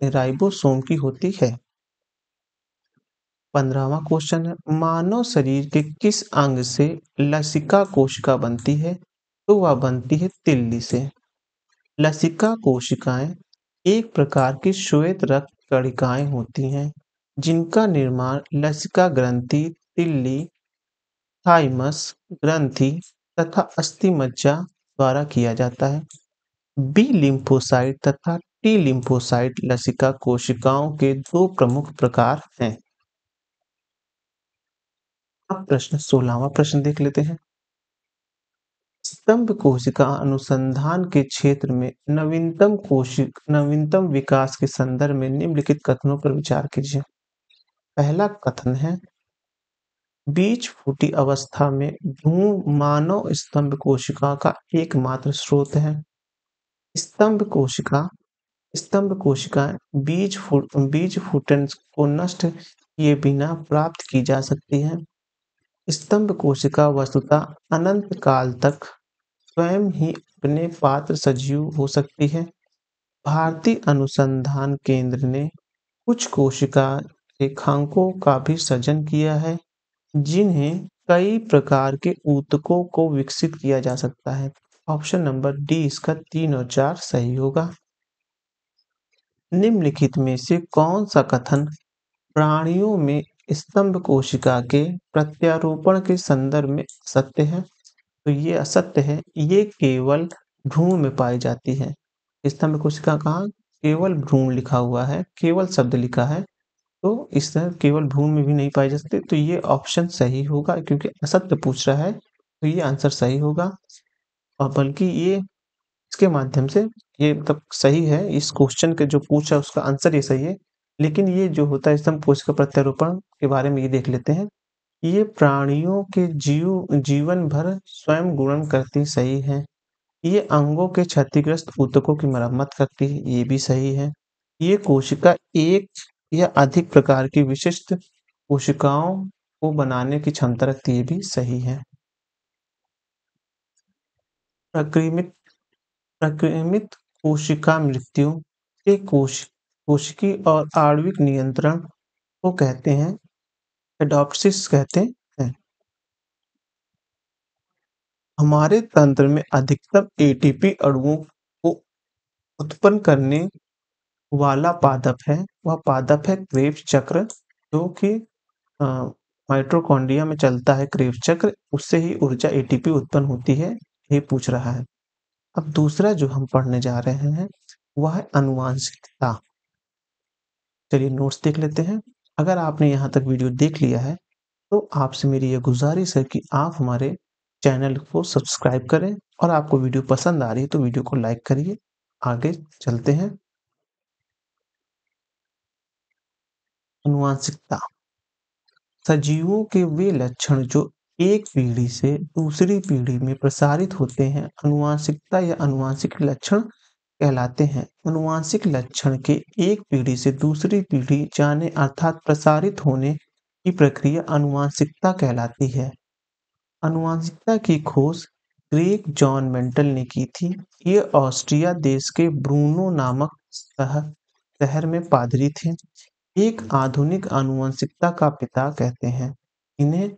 राइबोसोम की होती है। 15वां क्वेश्चन है, मानव शरीर के किस अंग से लसिका कोशिका बनती है? तो वह बनती है तिल्ली से। लसिका कोशिकाएं एक प्रकार की श्वेत रक्त कणिकाएं होती हैं, जिनका निर्माण लसिका ग्रंथि, तिल्ली, थाइमस ग्रंथि तथा अस्थि मज्जा द्वारा किया जाता है। बी लिम्फोसाइट तथा टी लिम्फोसाइट लसिका कोशिकाओं के दो प्रमुख प्रकार हैं। अब प्रश्न 16वां प्रश्न देख लेते हैं। स्तंभ कोशिका अनुसंधान के क्षेत्र में नवीनतम विकास के संदर्भ में निम्नलिखित कथनों पर विचार कीजिए। पहला कथन है, बीज फूटी अवस्था में भ्रूण मानव स्तंभ कोशिका का एकमात्र स्रोत है। स्तंभ कोशिका स्तंभ कोशिकाएं बीज फूटन को नष्ट किए बिना प्राप्त की जा सकती हैं। स्तंभ कोशिका वस्तुतः अनंत काल तक स्वयं ही अपने पात्र सजीव हो सकती है। भारतीय अनुसंधान केंद्र ने कुछ कोशिका रेखांकों का भी सृजन किया है, जिन्हें कई प्रकार के ऊतकों को विकसित किया जा सकता है। ऑप्शन नंबर डी इसका 3 और 4 सही होगा। निम्नलिखित में से कौन सा कथन प्राणियों में स्तंभ कोशिका के प्रत्यारोपण के संदर्भ में सत्य है? तो ये असत्य है, ये केवल भ्रूण में पाई जाती है। स्तंभ कोशिका कहाँ? केवल भ्रूण लिखा हुआ है, केवल शब्द लिखा है, तो इस तरह केवल भ्रूण में भी नहीं पाई जा सकती, तो ये ऑप्शन सही होगा क्योंकि असत्य पूछ रहा है, तो ये आंसर सही होगा। और बल्कि ये इसके माध्यम से ये मतलब सही है, इस क्वेश्चन के जो पूछा है उसका आंसर ये सही है, लेकिन ये जो होता है स्तंभ कोशिका प्रत्यारोपण के बारे में ये देख लेते हैं। ये प्राणियों के जीवन भर स्वयं गुणन करती सही है। ये अंगों के क्षतिग्रस्त ऊतकों की मरम्मत करती है, ये भी सही है। ये कोशिका एक या अधिक प्रकार की विशिष्ट कोशिकाओं को बनाने की क्षमता रखती है, ये भी सही है। प्रकृमित प्रकृमित कोशिका मृत्यु के कोशिकी और आणविक नियंत्रण को कहते हैं, एडॉप्सिस कहते हैं। हमारे तंत्र में अधिकतम एटीपी अणुओं को उत्पन्न करने वाला पादप है, वह पादप है क्रेब्स चक्र, जो कि अ, माइटोकॉन्ड्रिया में चलता है क्रेब्स चक्र, उससे ही ऊर्जा एटीपी उत्पन्न होती है, ये पूछ रहा है। अब दूसरा जो हम पढ़ने जा रहे हैं वह है आनुवांशिकता। चलिए नोट्स देख लेते हैं। अगर आपने यहाँ तक वीडियो देख लिया है तो आपसे मेरी यह गुजारिश है कि आप हमारे चैनल को सब्सक्राइब करें और आपको वीडियो पसंद आ रही है तो वीडियो को लाइक करिए। आगे चलते हैं। आनुवांशिकता सजीवों के वे लक्षण जो एक पीढ़ी से दूसरी पीढ़ी में प्रसारित होते हैं आनुवांशिकता या आनुवांशिक लक्षण कहलाते हैं। आनुवांशिक लक्षण के एक पीढ़ी से दूसरी पीढ़ी जाने अर्थात प्रसारित होने की प्रक्रिया आनुवांशिकता कहलाती है। आनुवांशिकता की खोज ग्रेग जॉन मेंटल ने की थी। ये ऑस्ट्रिया देश के ब्रूनो नामक शहर में पादरी थे। एक आधुनिक आनुवंशिकता का पिता कहते हैं इन्हें।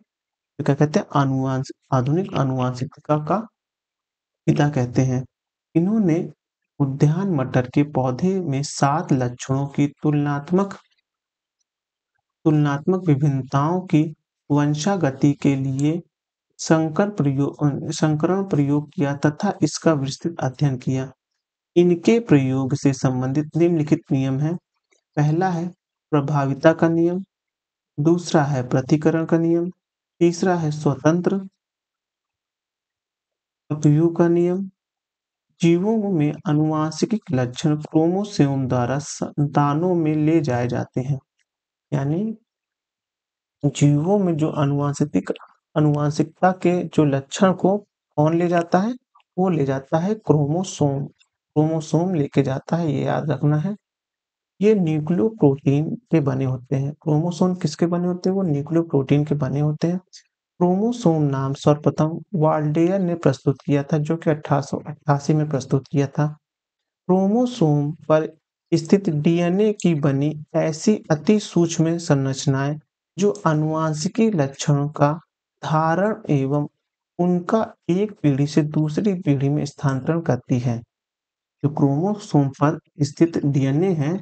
क्या कहते हैं? आधुनिक आनुवंशिकता का पिता कहते हैं। इन्होंने उद्यान मटर के पौधे में 7 लक्षणों की तुलनात्मक विभिन्नताओं की वंशागति के लिए संकरण प्रयोग किया तथा इसका विस्तृत अध्ययन किया। इनके प्रयोग से संबंधित निम्नलिखित नियम हैं। पहला है प्रभाविता का नियम, दूसरा है प्रतिकरण का नियम, तीसरा है स्वतंत्र अपव्यय का नियम। जीवों में आनुवांशिक लक्षण क्रोमोसोम द्वारा संतानों में ले जाए जाते हैं। यानी जीवों में जो आनुवांशिकता के जो लक्षण को कौन ले जाता है? वो ले जाता है क्रोमोसोम। क्रोमोसोम लेके जाता है, ये याद रखना है। ये न्यूक्लियोप्रोटीन के बने होते हैं। क्रोमोसोम किसके बने होते हैं? वो न्यूक्लियोप्रोटीन के बने होते हैं। क्रोमोसोम नाम सर्वप्रथम वाल्डेयर ने प्रस्तुत किया था, जो कि 1888 में प्रस्तुत किया था। क्रोमोसोम पर स्थित डीएनए की बनी ऐसी अति सूक्ष्म संरचनाएं जो आनुवांशिकी लक्षणों का धारण एवं उनका एक पीढ़ी से दूसरी पीढ़ी में स्थानांतरण करती है। जो क्रोमोसोम पर स्थित डीएनए है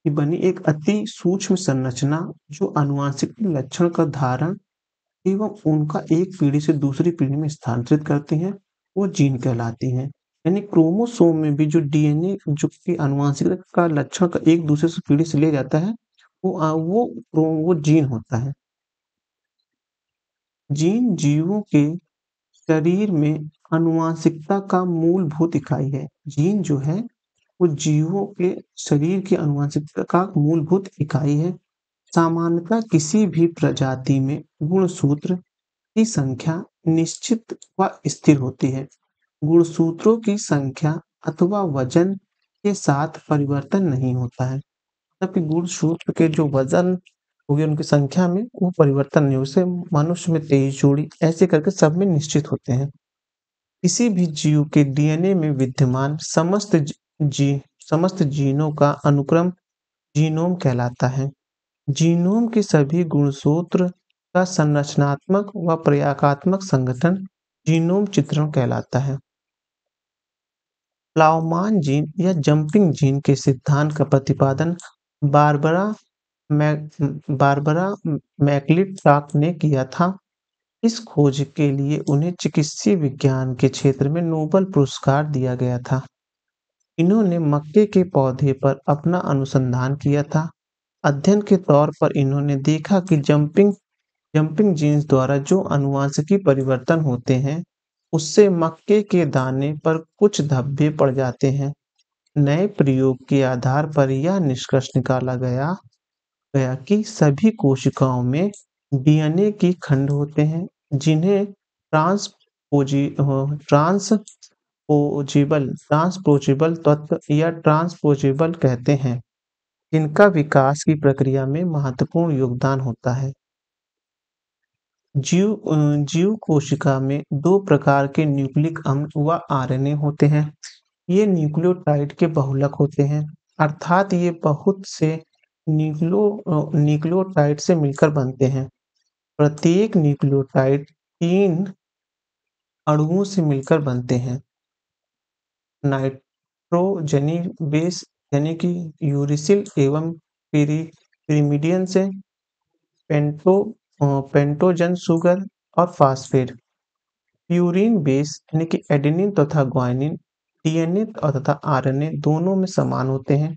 की बनी एक अति सूक्ष्म संरचना जो आनुवांशिक लक्षण का धारण एवं उनका एक पीढ़ी से दूसरी पीढ़ी में स्थानांतरित करती हैं, वो जीन कहलाती हैं। यानी क्रोमोसोम में भी जो डीएनए जो कि आनुवांशिकता का लक्षण का एक दूसरे से पीढ़ी से ले जाता है, वो जीन होता है। जीन जीवों के शरीर में आनुवंशिकता का मूलभूत इकाई है। जीन जो है वो जीवों के शरीर की आनुवंशिकता का मूलभूत इकाई है। सामान्यतः किसी भी प्रजाति में गुणसूत्र की संख्या निश्चित व स्थिर होती है। गुणसूत्रों की संख्या अथवा वजन के साथ परिवर्तन नहीं होता है। मतलब कि गुणसूत्र के जो वजन हो गए उनकी संख्या में वो परिवर्तन नहीं, उसे मनुष्य में 23 जोड़ी ऐसे करके सब में निश्चित होते हैं। किसी भी जीव के डीएनए में विद्यमान समस्त जीनों का अनुक्रम जीनोम कहलाता है। जीनोम के सभी गुणसूत्र का संरचनात्मक व प्रक्रियात्मक संगठन जीनोम चित्रण कहलाता है। प्लावमान जीन या जंपिंग जीन के सिद्धांत का प्रतिपादन बारबरा बारबरा मैकलिंटॉक ने किया था। इस खोज के लिए उन्हें चिकित्सीय विज्ञान के क्षेत्र में नोबेल पुरस्कार दिया गया था। इन्होंने मक्के के पौधे पर अपना अनुसंधान किया था। अध्ययन के तौर पर इन्होंने देखा कि जंपिंग जीन्स द्वारा जो आनुवंशिकी परिवर्तन होते हैं, उससे मक्के के दाने पर कुछ धब्बे पड़ जाते हैं। नए प्रयोग के आधार पर यह निष्कर्ष निकाला गया गया कि सभी कोशिकाओं में डीएनए की खंड होते हैं, जिन्हें ट्रांसपोजिबल तत्व या ट्रांसपोजिबल कहते हैं, जिनका विकास की प्रक्रिया में महत्वपूर्ण योगदान होता है। जीव कोशिका में दो प्रकार के न्यूक्लिक अम्ल व आरएनए होते हैं। ये न्यूक्लियोटाइड के बहुलक होते हैं, अर्थात ये बहुत से न्यूक्लियोटाइड से मिलकर बनते हैं। प्रत्येक न्यूक्लियोटाइड 3 अणुओं से मिलकर बनते हैं। नाइट्रोजनी बेस यानी कि यूरिसिल एवं पिरिमिडिन से पेंटो पेंटोजन शुगर और फास्फेट। प्यूरिन बेस यानी कि एडेनिन तथा ग्वानिन डीएनए तथा आरएनए दोनों में समान होते हैं।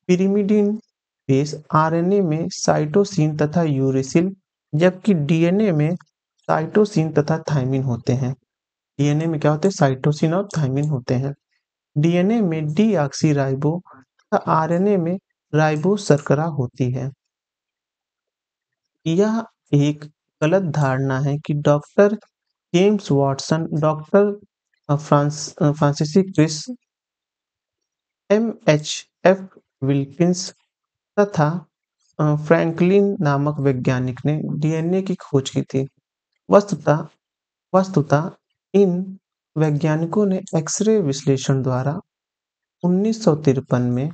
पिरिमिडिन बेस आरएनए में साइटोसिन तथा यूरेसिल, जबकि डीएनए में साइटोसिन तथा थाइमिन होते हैं। डीएनए में क्या होते हैं? साइटोसिन और थाइमिन होते हैं। डीएनए में डीऑक्सीराइबो तथा आरएनए में राइबो शर्करा होती है। यह एक गलत धारणा है कि doctor James Watson, doctor Francis Crick, MHF Wilkins तथा फ्रैंकलिन नामक वैज्ञानिक ने डीएनए की खोज की थी। वस्तुतः वस्तुतः इन वैज्ञानिकों ने एक्स-रे विश्लेषण द्वारा 1953 में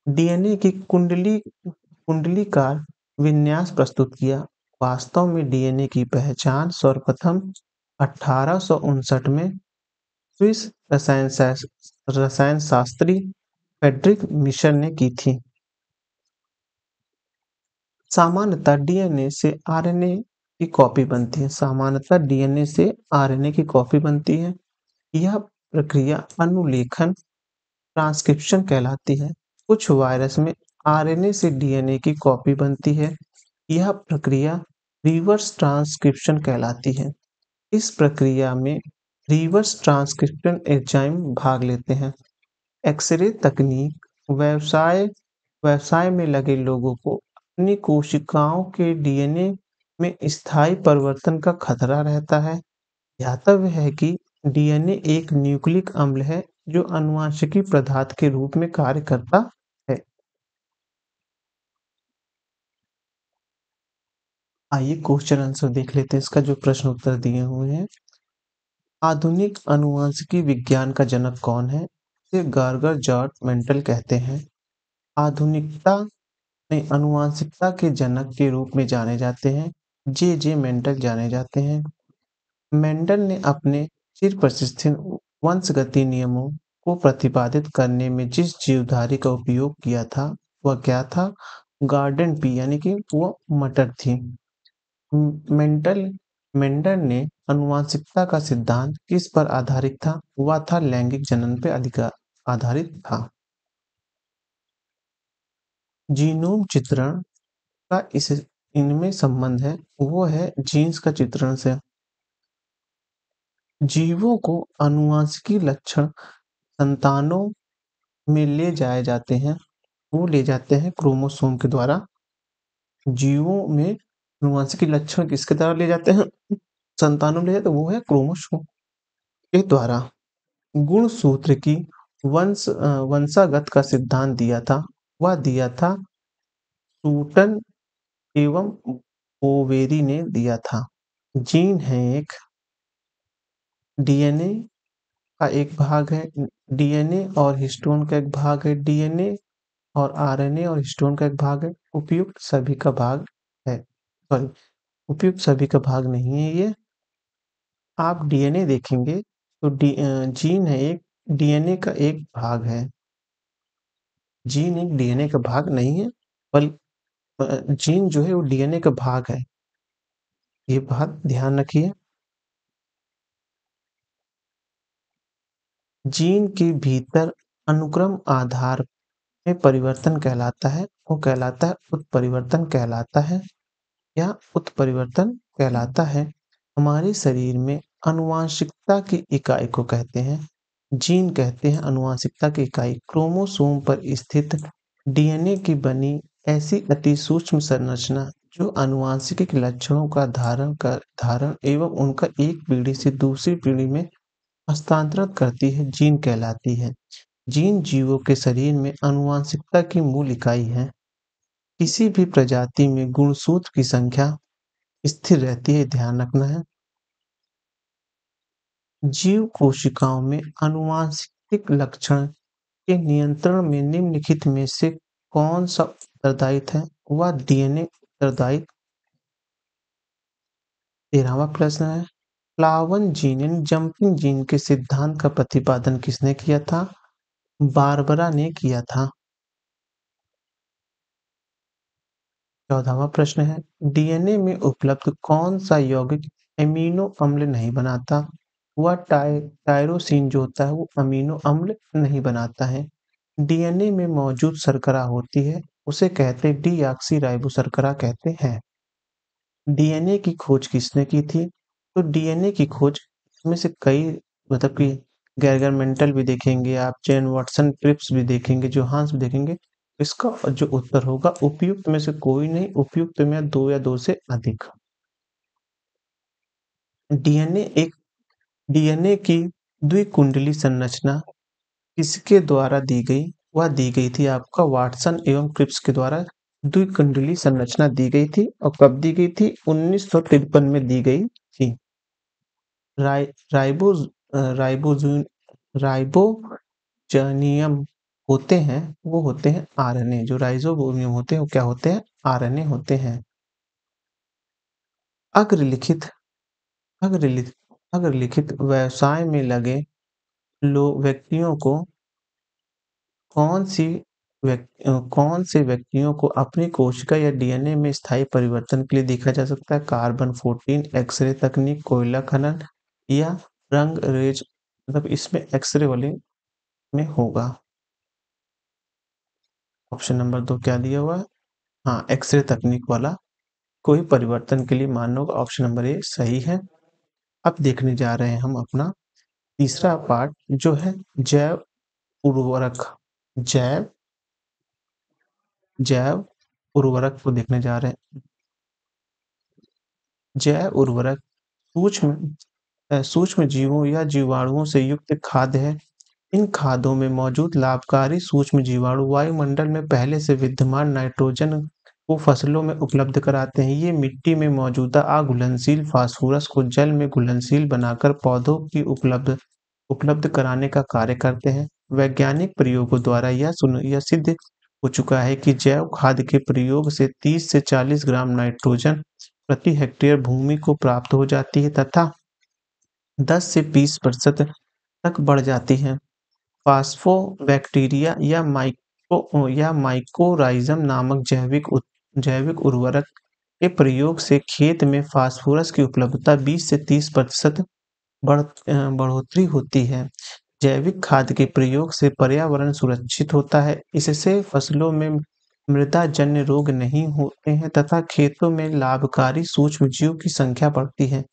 डीएनए की कुंडलीकार विन्यास प्रस्तुत किया। वास्तव में डीएनए की पहचान सर्वप्रथम 1859 में स्विस रसायनशास्त्री फ्रेडरिक मिशर ने की थी। सामान्यतः डीएनए से आरएनए की कॉपी बनती है। सामान्यतः डीएनए से आरएनए की कॉपी बनती है। यह प्रक्रिया अनुलेखन ट्रांसक्रिप्शन कहलाती है। कुछ वायरस में आरएनए से डीएनए की कॉपी बनती है। यह प्रक्रिया रिवर्स ट्रांसक्रिप्शन कहलाती है। इस प्रक्रिया में रिवर्स ट्रांसक्रिप्शन एंजाइम भाग लेते हैं। एक्स-रे तकनीक व्यवसाय में लगे लोगों को अपनी कोशिकाओं के डीएनए में स्थायी परिवर्तन का खतरा रहता है। ध्यातव्य है कि डीएनए एक न्यूक्लिक अम्ल है जो आनुवंशिकी पदार्थ के रूप में कार्य करता है। आइए क्वेश्चन आंसर देख लेते हैं। इसका जो प्रश्न उत्तर दिए हुए हैं। आधुनिक आनुवंशिकी विज्ञान का जनक कौन है? इसे गार्गर जॉर्ज मेंडल कहते हैं। आधुनिकता में आनुवंशिकता के जनक के रूप में जाने जाते हैं जे मेंडल जाने जाते हैं। मेंडल ने अपने चिर प्रतिष्ठित वंशगति नियमों को प्रतिपादित करने में जिस जीवधारी का उपयोग किया था वह क्या था? गार्डन पी यानी कि वो मटर थी। मेंडल मेंडल ने आनुवंशिकता का सिद्धांत किस पर आधारित था? वह था लैंगिक जनन पर आधारित था। जीनोम चित्रण का इस इनमें संबंध है वो है जीन्स का चित्रण से। जीवों को आनुवंशिकी लक्षण संतानों में ले जाए जाते हैं, वो ले जाते हैं क्रोमोसोम के द्वारा। जीवों में आनुवंशिकी लक्षण किसके द्वारा ले जाते हैं? संतानों में ले जाते हैं, वो है क्रोमोसोम के द्वारा। गुणसूत्र की वंशागत का सिद्धांत दिया था, वह दिया था सूटन एवं बोवेरी ने दिया था। जीन है एक डीएनए का एक भाग है, डीएनए और हिस्टोन का एक भाग है, डीएनए और आरएनए और हिस्टोन का एक भाग है, उपयुक्त सभी का भाग है। सॉरी, उपयुक्त सभी का भाग नहीं है ये। आप डीएनए देखेंगे तो जीन है एक डीएनए का एक भाग है। जीन एक डीएनए का भाग नहीं है, बल्कि जीन जो है वो डीएनए का भाग है। ये बात ध्यान रखिए। जीन के भीतर अनुक्रम आधार में परिवर्तन कहलाता है, वो कहलाता है उत्परिवर्तन कहलाता है या उत्परिवर्तन कहलाता है। हमारे शरीर में आनुवांशिकता की इकाई को कहते हैं जीन, कहते हैं आनुवांशिकता की इकाई। क्रोमोसोम पर स्थित डीएनए की बनी ऐसी अति सूक्ष्म संरचना जो आनुवांशिक लक्षणों का धारण एवं उनका एक पीढ़ी से दूसरी पीढ़ी में हस्तांतरण करती है, जीन कहलाती है। जीन जीवों के शरीर में आनुवांशिकता की मूल इकाई है। किसी भी प्रजाति में गुणसूत्र की संख्या स्थिर रहती है, ध्यान रखना है। जीव कोशिकाओं में आनुवांशिक लक्षण के नियंत्रण में निम्नलिखित में से कौन सा उत्तरदायित्व है? वह डीएनए उत्तरदायित्व। 13वां प्रश्न है, प्लावन जीन यानी जंपिंग जीन के सिद्धांत का प्रतिपादन किसने किया था? बारबरा ने किया था। 14वां प्रश्न है, डीएनए में उपलब्ध कौन सा यौगिक एमिनो अम्ल नहीं बनाता? वह टायरोसिन जो होता है वो अमीनो अम्ल नहीं बनाता है। डीएनए में मौजूद शर्करा होती है, उसे कहते हैं डीऑक्सी राइबो शर्करा कहते हैं। डीएनए की खोज किसने की थी? तो डीएनए की खोज में से कई, मतलब कि गैरगर मेंटल भी देखेंगे आप, जैन वाटसन क्रिप्स भी देखेंगे, जोहान्स भी देखेंगे। इसका जो उत्तर होगा उपयुक्त में से कोई नहीं, उपयुक्त में दो या दो से अधिक। डीएनए की द्विकुंडली संरचना किसके द्वारा दी गई? वह दी गई थी आपका वाटसन एवं क्रिप्स के द्वारा। द्विकुंडली संरचना दी गई थी और कब दी गई थी? 1953 में दी गई थी। राइ राइबोज राइबोज़ोम राइबोजोनियम होते हैं, वो होते हैं आरएनए। जो राइबोसोम होते हैं वो क्या होते हैं? आरएनए होते हैं। अग्रलिखित अग्रलिखित अग्रलिखित व्यवसाय में लगे व्यक्तियों को कौन से व्यक्तियों को अपनी कोशिका या डीएनए में स्थायी परिवर्तन के लिए देखा जा सकता है? कार्बन 14, एक्सरे तकनीक, कोयला खनन या रंग रेज, मतलब इसमें एक्सरे वाले में होगा। ऑप्शन नंबर 2 क्या दिया हुआ है? हाँ, एक्सरे तकनीक वाला कोई परिवर्तन के लिए मानव का ऑप्शन नंबर ए सही है। अब देखने जा रहे हैं हम अपना तीसरा पार्ट जो है जैव उर्वरक। जैव जैव उर्वरक को देखने जा रहे हैं। जैव उर्वरक सूक्ष्म जीवों या जीवाणुओं से युक्त खाद्य है। इन खाद्यों में मौजूद लाभकारी सूक्ष्म जीवाणु वायुमंडल में पहले से विद्यमान नाइट्रोजन को फसलों में उपलब्ध कराते हैं। ये मिट्टी में मौजूदा अघुलनशील फास्फोरस को जल में घुलनशील बनाकर पौधों की उपलब्ध कराने का कार्य करते हैं। वैज्ञानिक प्रयोगों द्वारा यह सिद्ध हो चुका है कि जैव खाद के प्रयोग से 30 से 40 ग्राम नाइट्रोजन प्रति हेक्टेयर भूमि को प्राप्त हो जाती है तथा 10 से 20% तक बढ़ जाती है। फास्फोबैक्टीरिया या माइकोराइज़म नामक जैविक उर्वरक के प्रयोग से खेत में फास्फोरस की उपलब्धता 20 से 30% बढ़ोतरी होती है। जैविक खाद के प्रयोग से पर्यावरण सुरक्षित होता है। इससे फसलों में मृदा-जन्य रोग नहीं होते हैं तथा खेतों में लाभकारी सूक्ष्मजीव की संख्या बढ़ती है।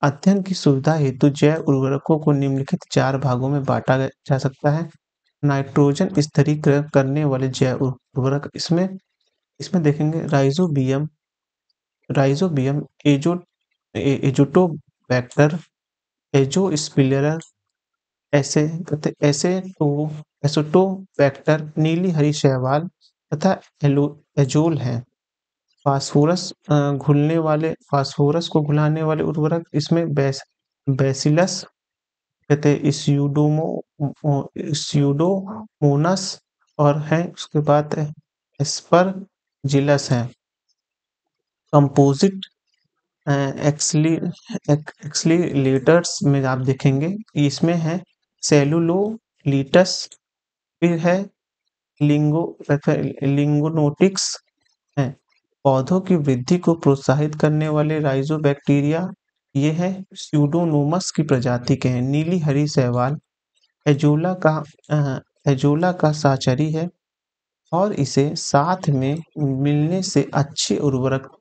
अध्ययन की सुविधा हेतु जैव उर्वरकों को निम्नलिखित 4 भागों में बाँटा जा सकता है। नाइट्रोजन स्थिरीकरण करने वाले जैव उर्वरक इसमें इसमें देखेंगे राइज़ोबियम, एज़ोटोबैक्टर, एज़ोस्पिरिलर, एसेटोबैक्टर, नीली हरी शैवाल तथा एज़ोल हैं। फास्फोरस को घुलाने वाले उर्वरक इसमें बैसिलस कहते हैं, स्यूडोमोनास और हैं, उसके बाद एस्परजिलस है। कंपोजिट एक्सीलरेटर्स में आप देखेंगे इसमें है सेलुलोलिटस, फिर है लिंगोनोटिक्स है। पौधों की वृद्धि को प्रोत्साहित करने वाले राइजोबैक्टीरिया ये है स्यूडोमोनास की प्रजाति के हैं। नीली हरी शैवाल एजोला का एजोला का साचरी है और इसे साथ में मिलने से अच्छी उर्वरकता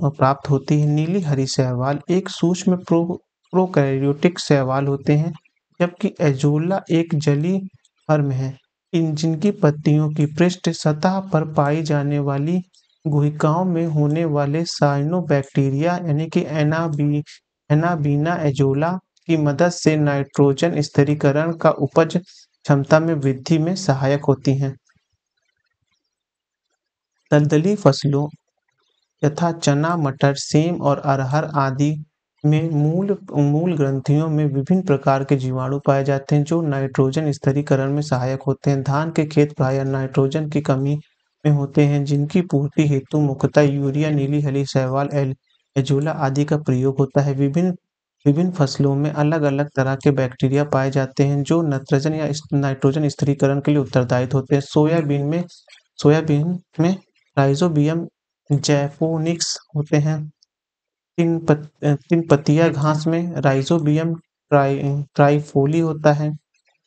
प्राप्त होती है। नीली हरी शैवाल एक सूक्ष्म प्रोकैरियोटिक शैवाल होते हैं, जबकि एजोला एक जलीय फर्म है। जिनकी पत्तियों की पृष्ठ सतह पर पाई जाने वाली गुहिकाओं में होने वाले साइनोबैक्टीरिया यानी कि एनाबीना एजोला की मदद से नाइट्रोजन स्थिरीकरण का उपज क्षमता में वृद्धि में सहायक होती हैं। दलदली फसलों यथा चना, मटर, सेम और अरहर आदि में मूल ग्रंथियों में विभिन्न प्रकार के जीवाणु पाए जाते हैं जो नाइट्रोजन स्थिरीकरण में सहायक होते हैं। धान के खेत प्रायः नाइट्रोजन की कमी में होते हैं, जिनकी पूर्ति हेतु मुख्यतः यूरिया, नीली हरी शैवाल, एजोला आदि का प्रयोग होता है। विभिन्न फसलों में अलग-अलग तरह के बैक्टीरिया पाए जाते हैं जो नत्रजन या नाइट्रोजन स्थिरीकरण के लिए उत्तरदायी होते हैं। सोयाबीन में राइजोबियम जैपोनिक्स होते हैं। तीन पत्तिया घास में राइजोबियम ट्राइफोली होता है।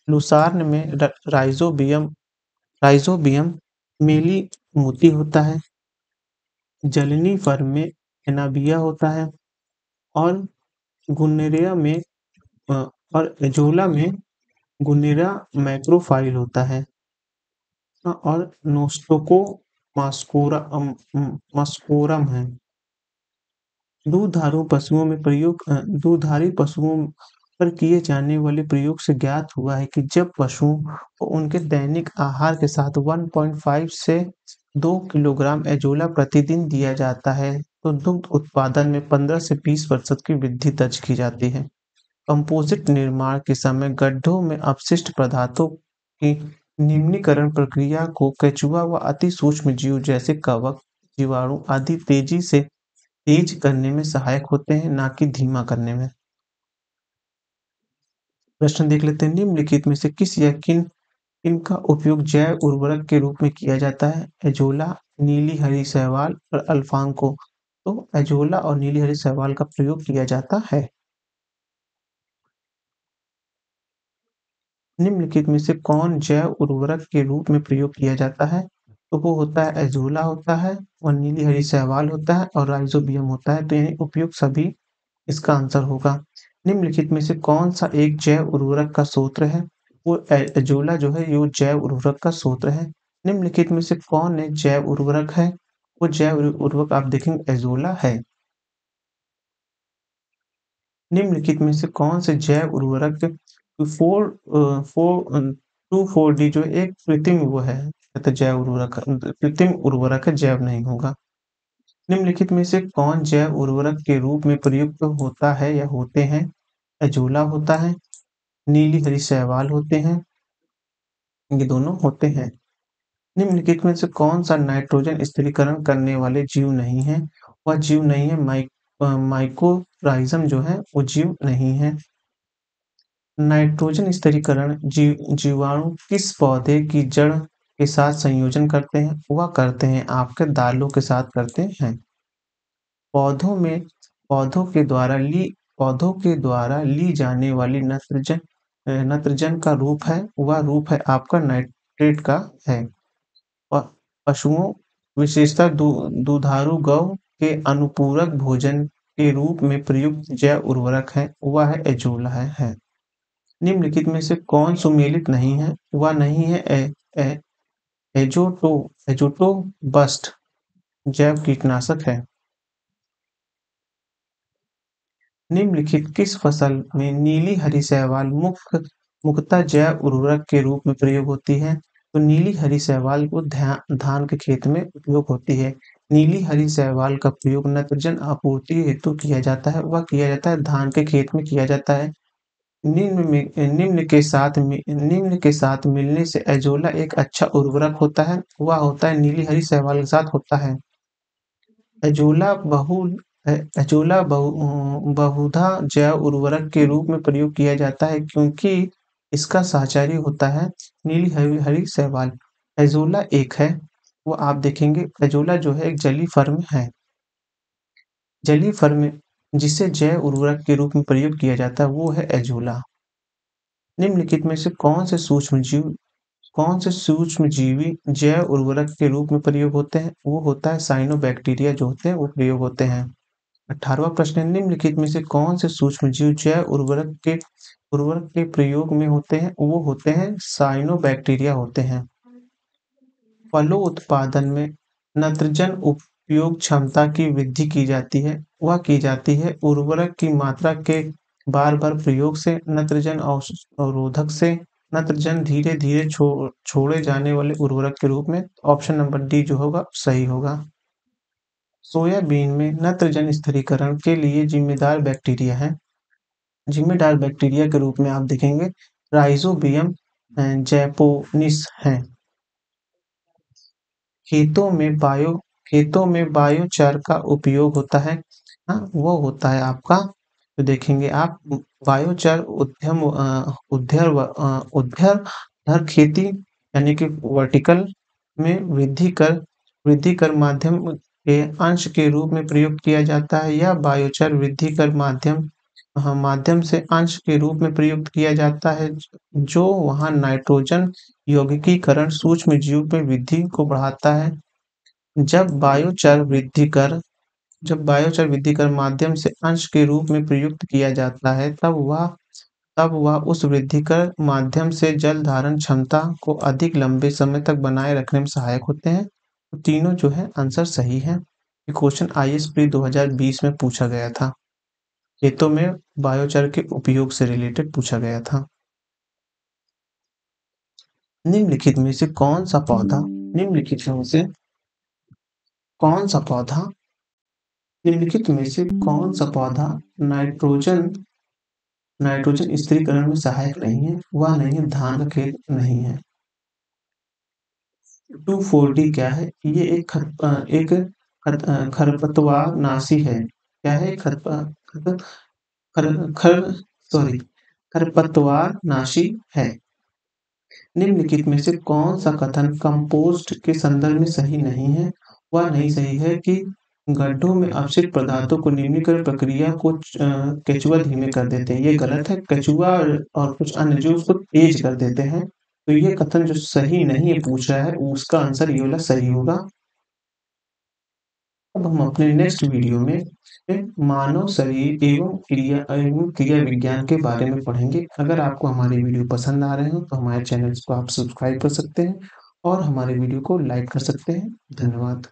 लुसार्न में राइजोबियम मेलीमूती होता है। जलनी फर्म में एनाबिया होता है और गुन्नेरिया में और एजोला में गुन्नेरा मैक्रोफाइल होता है और नोस्टोको मास्कोरम है। दूधारू पशुओं पर किए जाने वाले प्रयोग से ज्ञात हुआ है कि जब पशुओं को उनके दैनिक आहार के साथ 1.5 से 2 किलोग्राम एजोला प्रतिदिन दिया जाता है तो दुग्ध उत्पादन में 15 से 20% की वृद्धि दर्ज की जाती है। कंपोजिट निर्माण के समय गड्ढों में अपशिष्ट पदार्थों की निम्नीकरण प्रक्रिया को केंचुआ व अति सूक्ष्म जीव जैसे कवक, जीवाणु आदि तेज करने में सहायक होते हैं, ना कि धीमा करने में। प्रश्न देख लेते हैं, निम्नलिखित में से किस या किन इनका उपयोग जैव उर्वरक के रूप में किया जाता है? एजोला, नीली हरी शैवाल और अल्फांको। तो एजोला और नीली हरी शैवाल का प्रयोग किया जाता है। निम्नलिखित में से कौन जैव उर्वरक के रूप में प्रयोग किया जाता है? तो वो होता है एजोला होता है और नीली हरी शैवाल होता है और राइजोबियम होता है। तो यानी उपयोग सभी इसका आंसर होगा। निम्नलिखित में से कौन सा एक जैव उर्वरक का स्रोत है? वो एजोला जो है ये जैव उर्वरक का स्रोत है। निम्नलिखित में से कौन एक जैव उर्वरक है? वो जैव उर्वरक आप देखेंगे एजोला है। निम्नलिखित में से कौन से जैव उर्वरक 2,4-D जो एक कृत्रिम वो है जैव उर्वरक कृत्रिम उर्वरक है, जैव नहीं होगा। निम्नलिखित में से कौन जैव उर्वरक के रूप में प्रयुक्त होता है या होते हैं? एजोला होता है, नीली हरी शैवाल होते हैं, ये दोनों होते हैं। निम्नलिखित में से कौन सा नाइट्रोजन स्थिरीकरण करने वाले जीव नहीं है? वह जीव नहीं है माइकोराइज्म जो है वो जीव नहीं है। नाइट्रोजन स्थिरीकरण जीवाणु किस पौधे की जड़ के साथ संयोजन करते हैं? वह करते हैं आपके दालों के साथ करते हैं। पौधों में पौधों के द्वारा ली जाने वाली नत्रजन का रूप है, वह रूप है आपका नाइट्रेट का है। पशुओं विशेषतः दुधारू गौ के अनुपूरक भोजन के रूप में प्रयुक्त जैव उर्वरक है, वह है एजोला है। निम्नलिखित में से कौन सुमेलित नहीं है? वह नहीं है ए, एजोटो एजोटोबस्ट जैव कीटनाशक है। निम्नलिखित किस फसल में नीली हरी शैवाल मुख्यतः जैव उर्वरक के रूप में प्रयोग होती है? तो नीली हरी शैवाल को धान के खेत में उपयोग होती है। नीली हरी शैवाल का प्रयोग नाइट्रोजन आपूर्ति हेतु किया जाता है, वह किया जाता है धान के खेत में किया जाता है। निम्न के साथ मिलने से एजोला एक अच्छा उर्वरक होता है, वह होता है नीली हरी शैवाल के साथ होता है। एजोला बहुधा जैव उर्वरक के रूप में प्रयोग किया जाता है क्योंकि इसका साझारी होता है नीली हरी हरी शैवाल। एजोला एक है, वो आप देखेंगे एजोला जो है एक जलीय फर्म है। जलीय फर्म जिसे जैव उर्वरक के रूप में प्रयोग किया जाता है वो है एजोला। निम्नलिखित में से कौन से सूक्ष्मजीवी जैव उर्वरक के रूप में प्रयोग होते हैं? वो होता है साइनोबैक्टीरिया जो होते हैं वो प्रयोग होते हैं। 18वां प्रश्न है, निम्नलिखित में से कौन से सूक्ष्मजीव जैव उर्वरक के प्रयोग में होते हैं? वो होते हैं साइनोबैक्टीरिया होते हैं। फलों उत्पादन में नाइट्रोजन उपयोग क्षमता की वृद्धि की जाती है, वह की जाती है उर्वरक की मात्रा के बार-बार प्रयोग से, नाइट्रोजन अवरोधक से, नाइट्रोजन धीरे-धीरे छोड़े जाने वाले उर्वरक के रूप में। ऑप्शन नंबर डी जो होगा सही होगा। सोयाबीन में नाइट्रोजन स्थिरीकरण के लिए जिम्मेदार बैक्टीरिया के रूप में आप देखेंगे राइजोबियम जैपोनिस है। खेतों में बायोचार का उपयोग होता है। हाँ, वो होता है आपका तो देखेंगे आप बायोचार उर्ध्वाधर खेती यानी कि वर्टिकल में वृद्धि कर माध्यम के अंश के रूप में प्रयोग किया जाता है या बायोचार वृद्धि कर माध्यम से अंश के रूप में प्रयुक्त किया जाता है जो वहाँ नाइट्रोजन यौगिकीकरण सूक्ष्म जीव में वृद्धि को बढ़ाता है। जब बायोचार वृद्धि कर माध्यम से अंश के रूप में प्रयुक्त किया जाता है तब वह उस वृद्धि कर माध्यम से जल धारण क्षमता को अधिक लंबे समय तक बनाए रखने में सहायक होते हैं। तो तीनों जो है आंसर सही है। ये क्वेश्चन आईएएस प्री 2020 में पूछा गया था। खेतों में बायोचार के उपयोग से रिलेटेड पूछा गया था। निम्नलिखित में से कौन सा पौधा निम्नलिखित में से कौन सा पौधा नाइट्रोजन स्थिरीकरण में सहायक नहीं है? वह नहीं है धान का खेत नहीं है। 2,4-D क्या है? ये एक खरपतवार नाशी है। क्या है? खरपतवार नाशी है। निम्नलिखित में से कौन सा कथन कंपोस्ट के संदर्भ में सही नहीं है? वह नहीं सही है कि गड्ढों में अपशिष्ट पदार्थों को निम्नीकरण प्रक्रिया को केचुआ धीमे कर देते हैं। ये गलत है। केचुआ और कुछ अन्य जीव उसको तेज कर देते हैं। तो ये कथन जो सही नहीं है पूछ रहा है उसका आंसर ये वाला सही होगा। अब हम अपने नेक्स्ट वीडियो में मानव शरीर एवं क्रिया विज्ञान के बारे में पढ़ेंगे। अगर आपको हमारे वीडियो पसंद आ रहे हो तो हमारे चैनल को आप सब्सक्राइब कर सकते हैं और हमारे वीडियो को लाइक कर सकते हैं। धन्यवाद।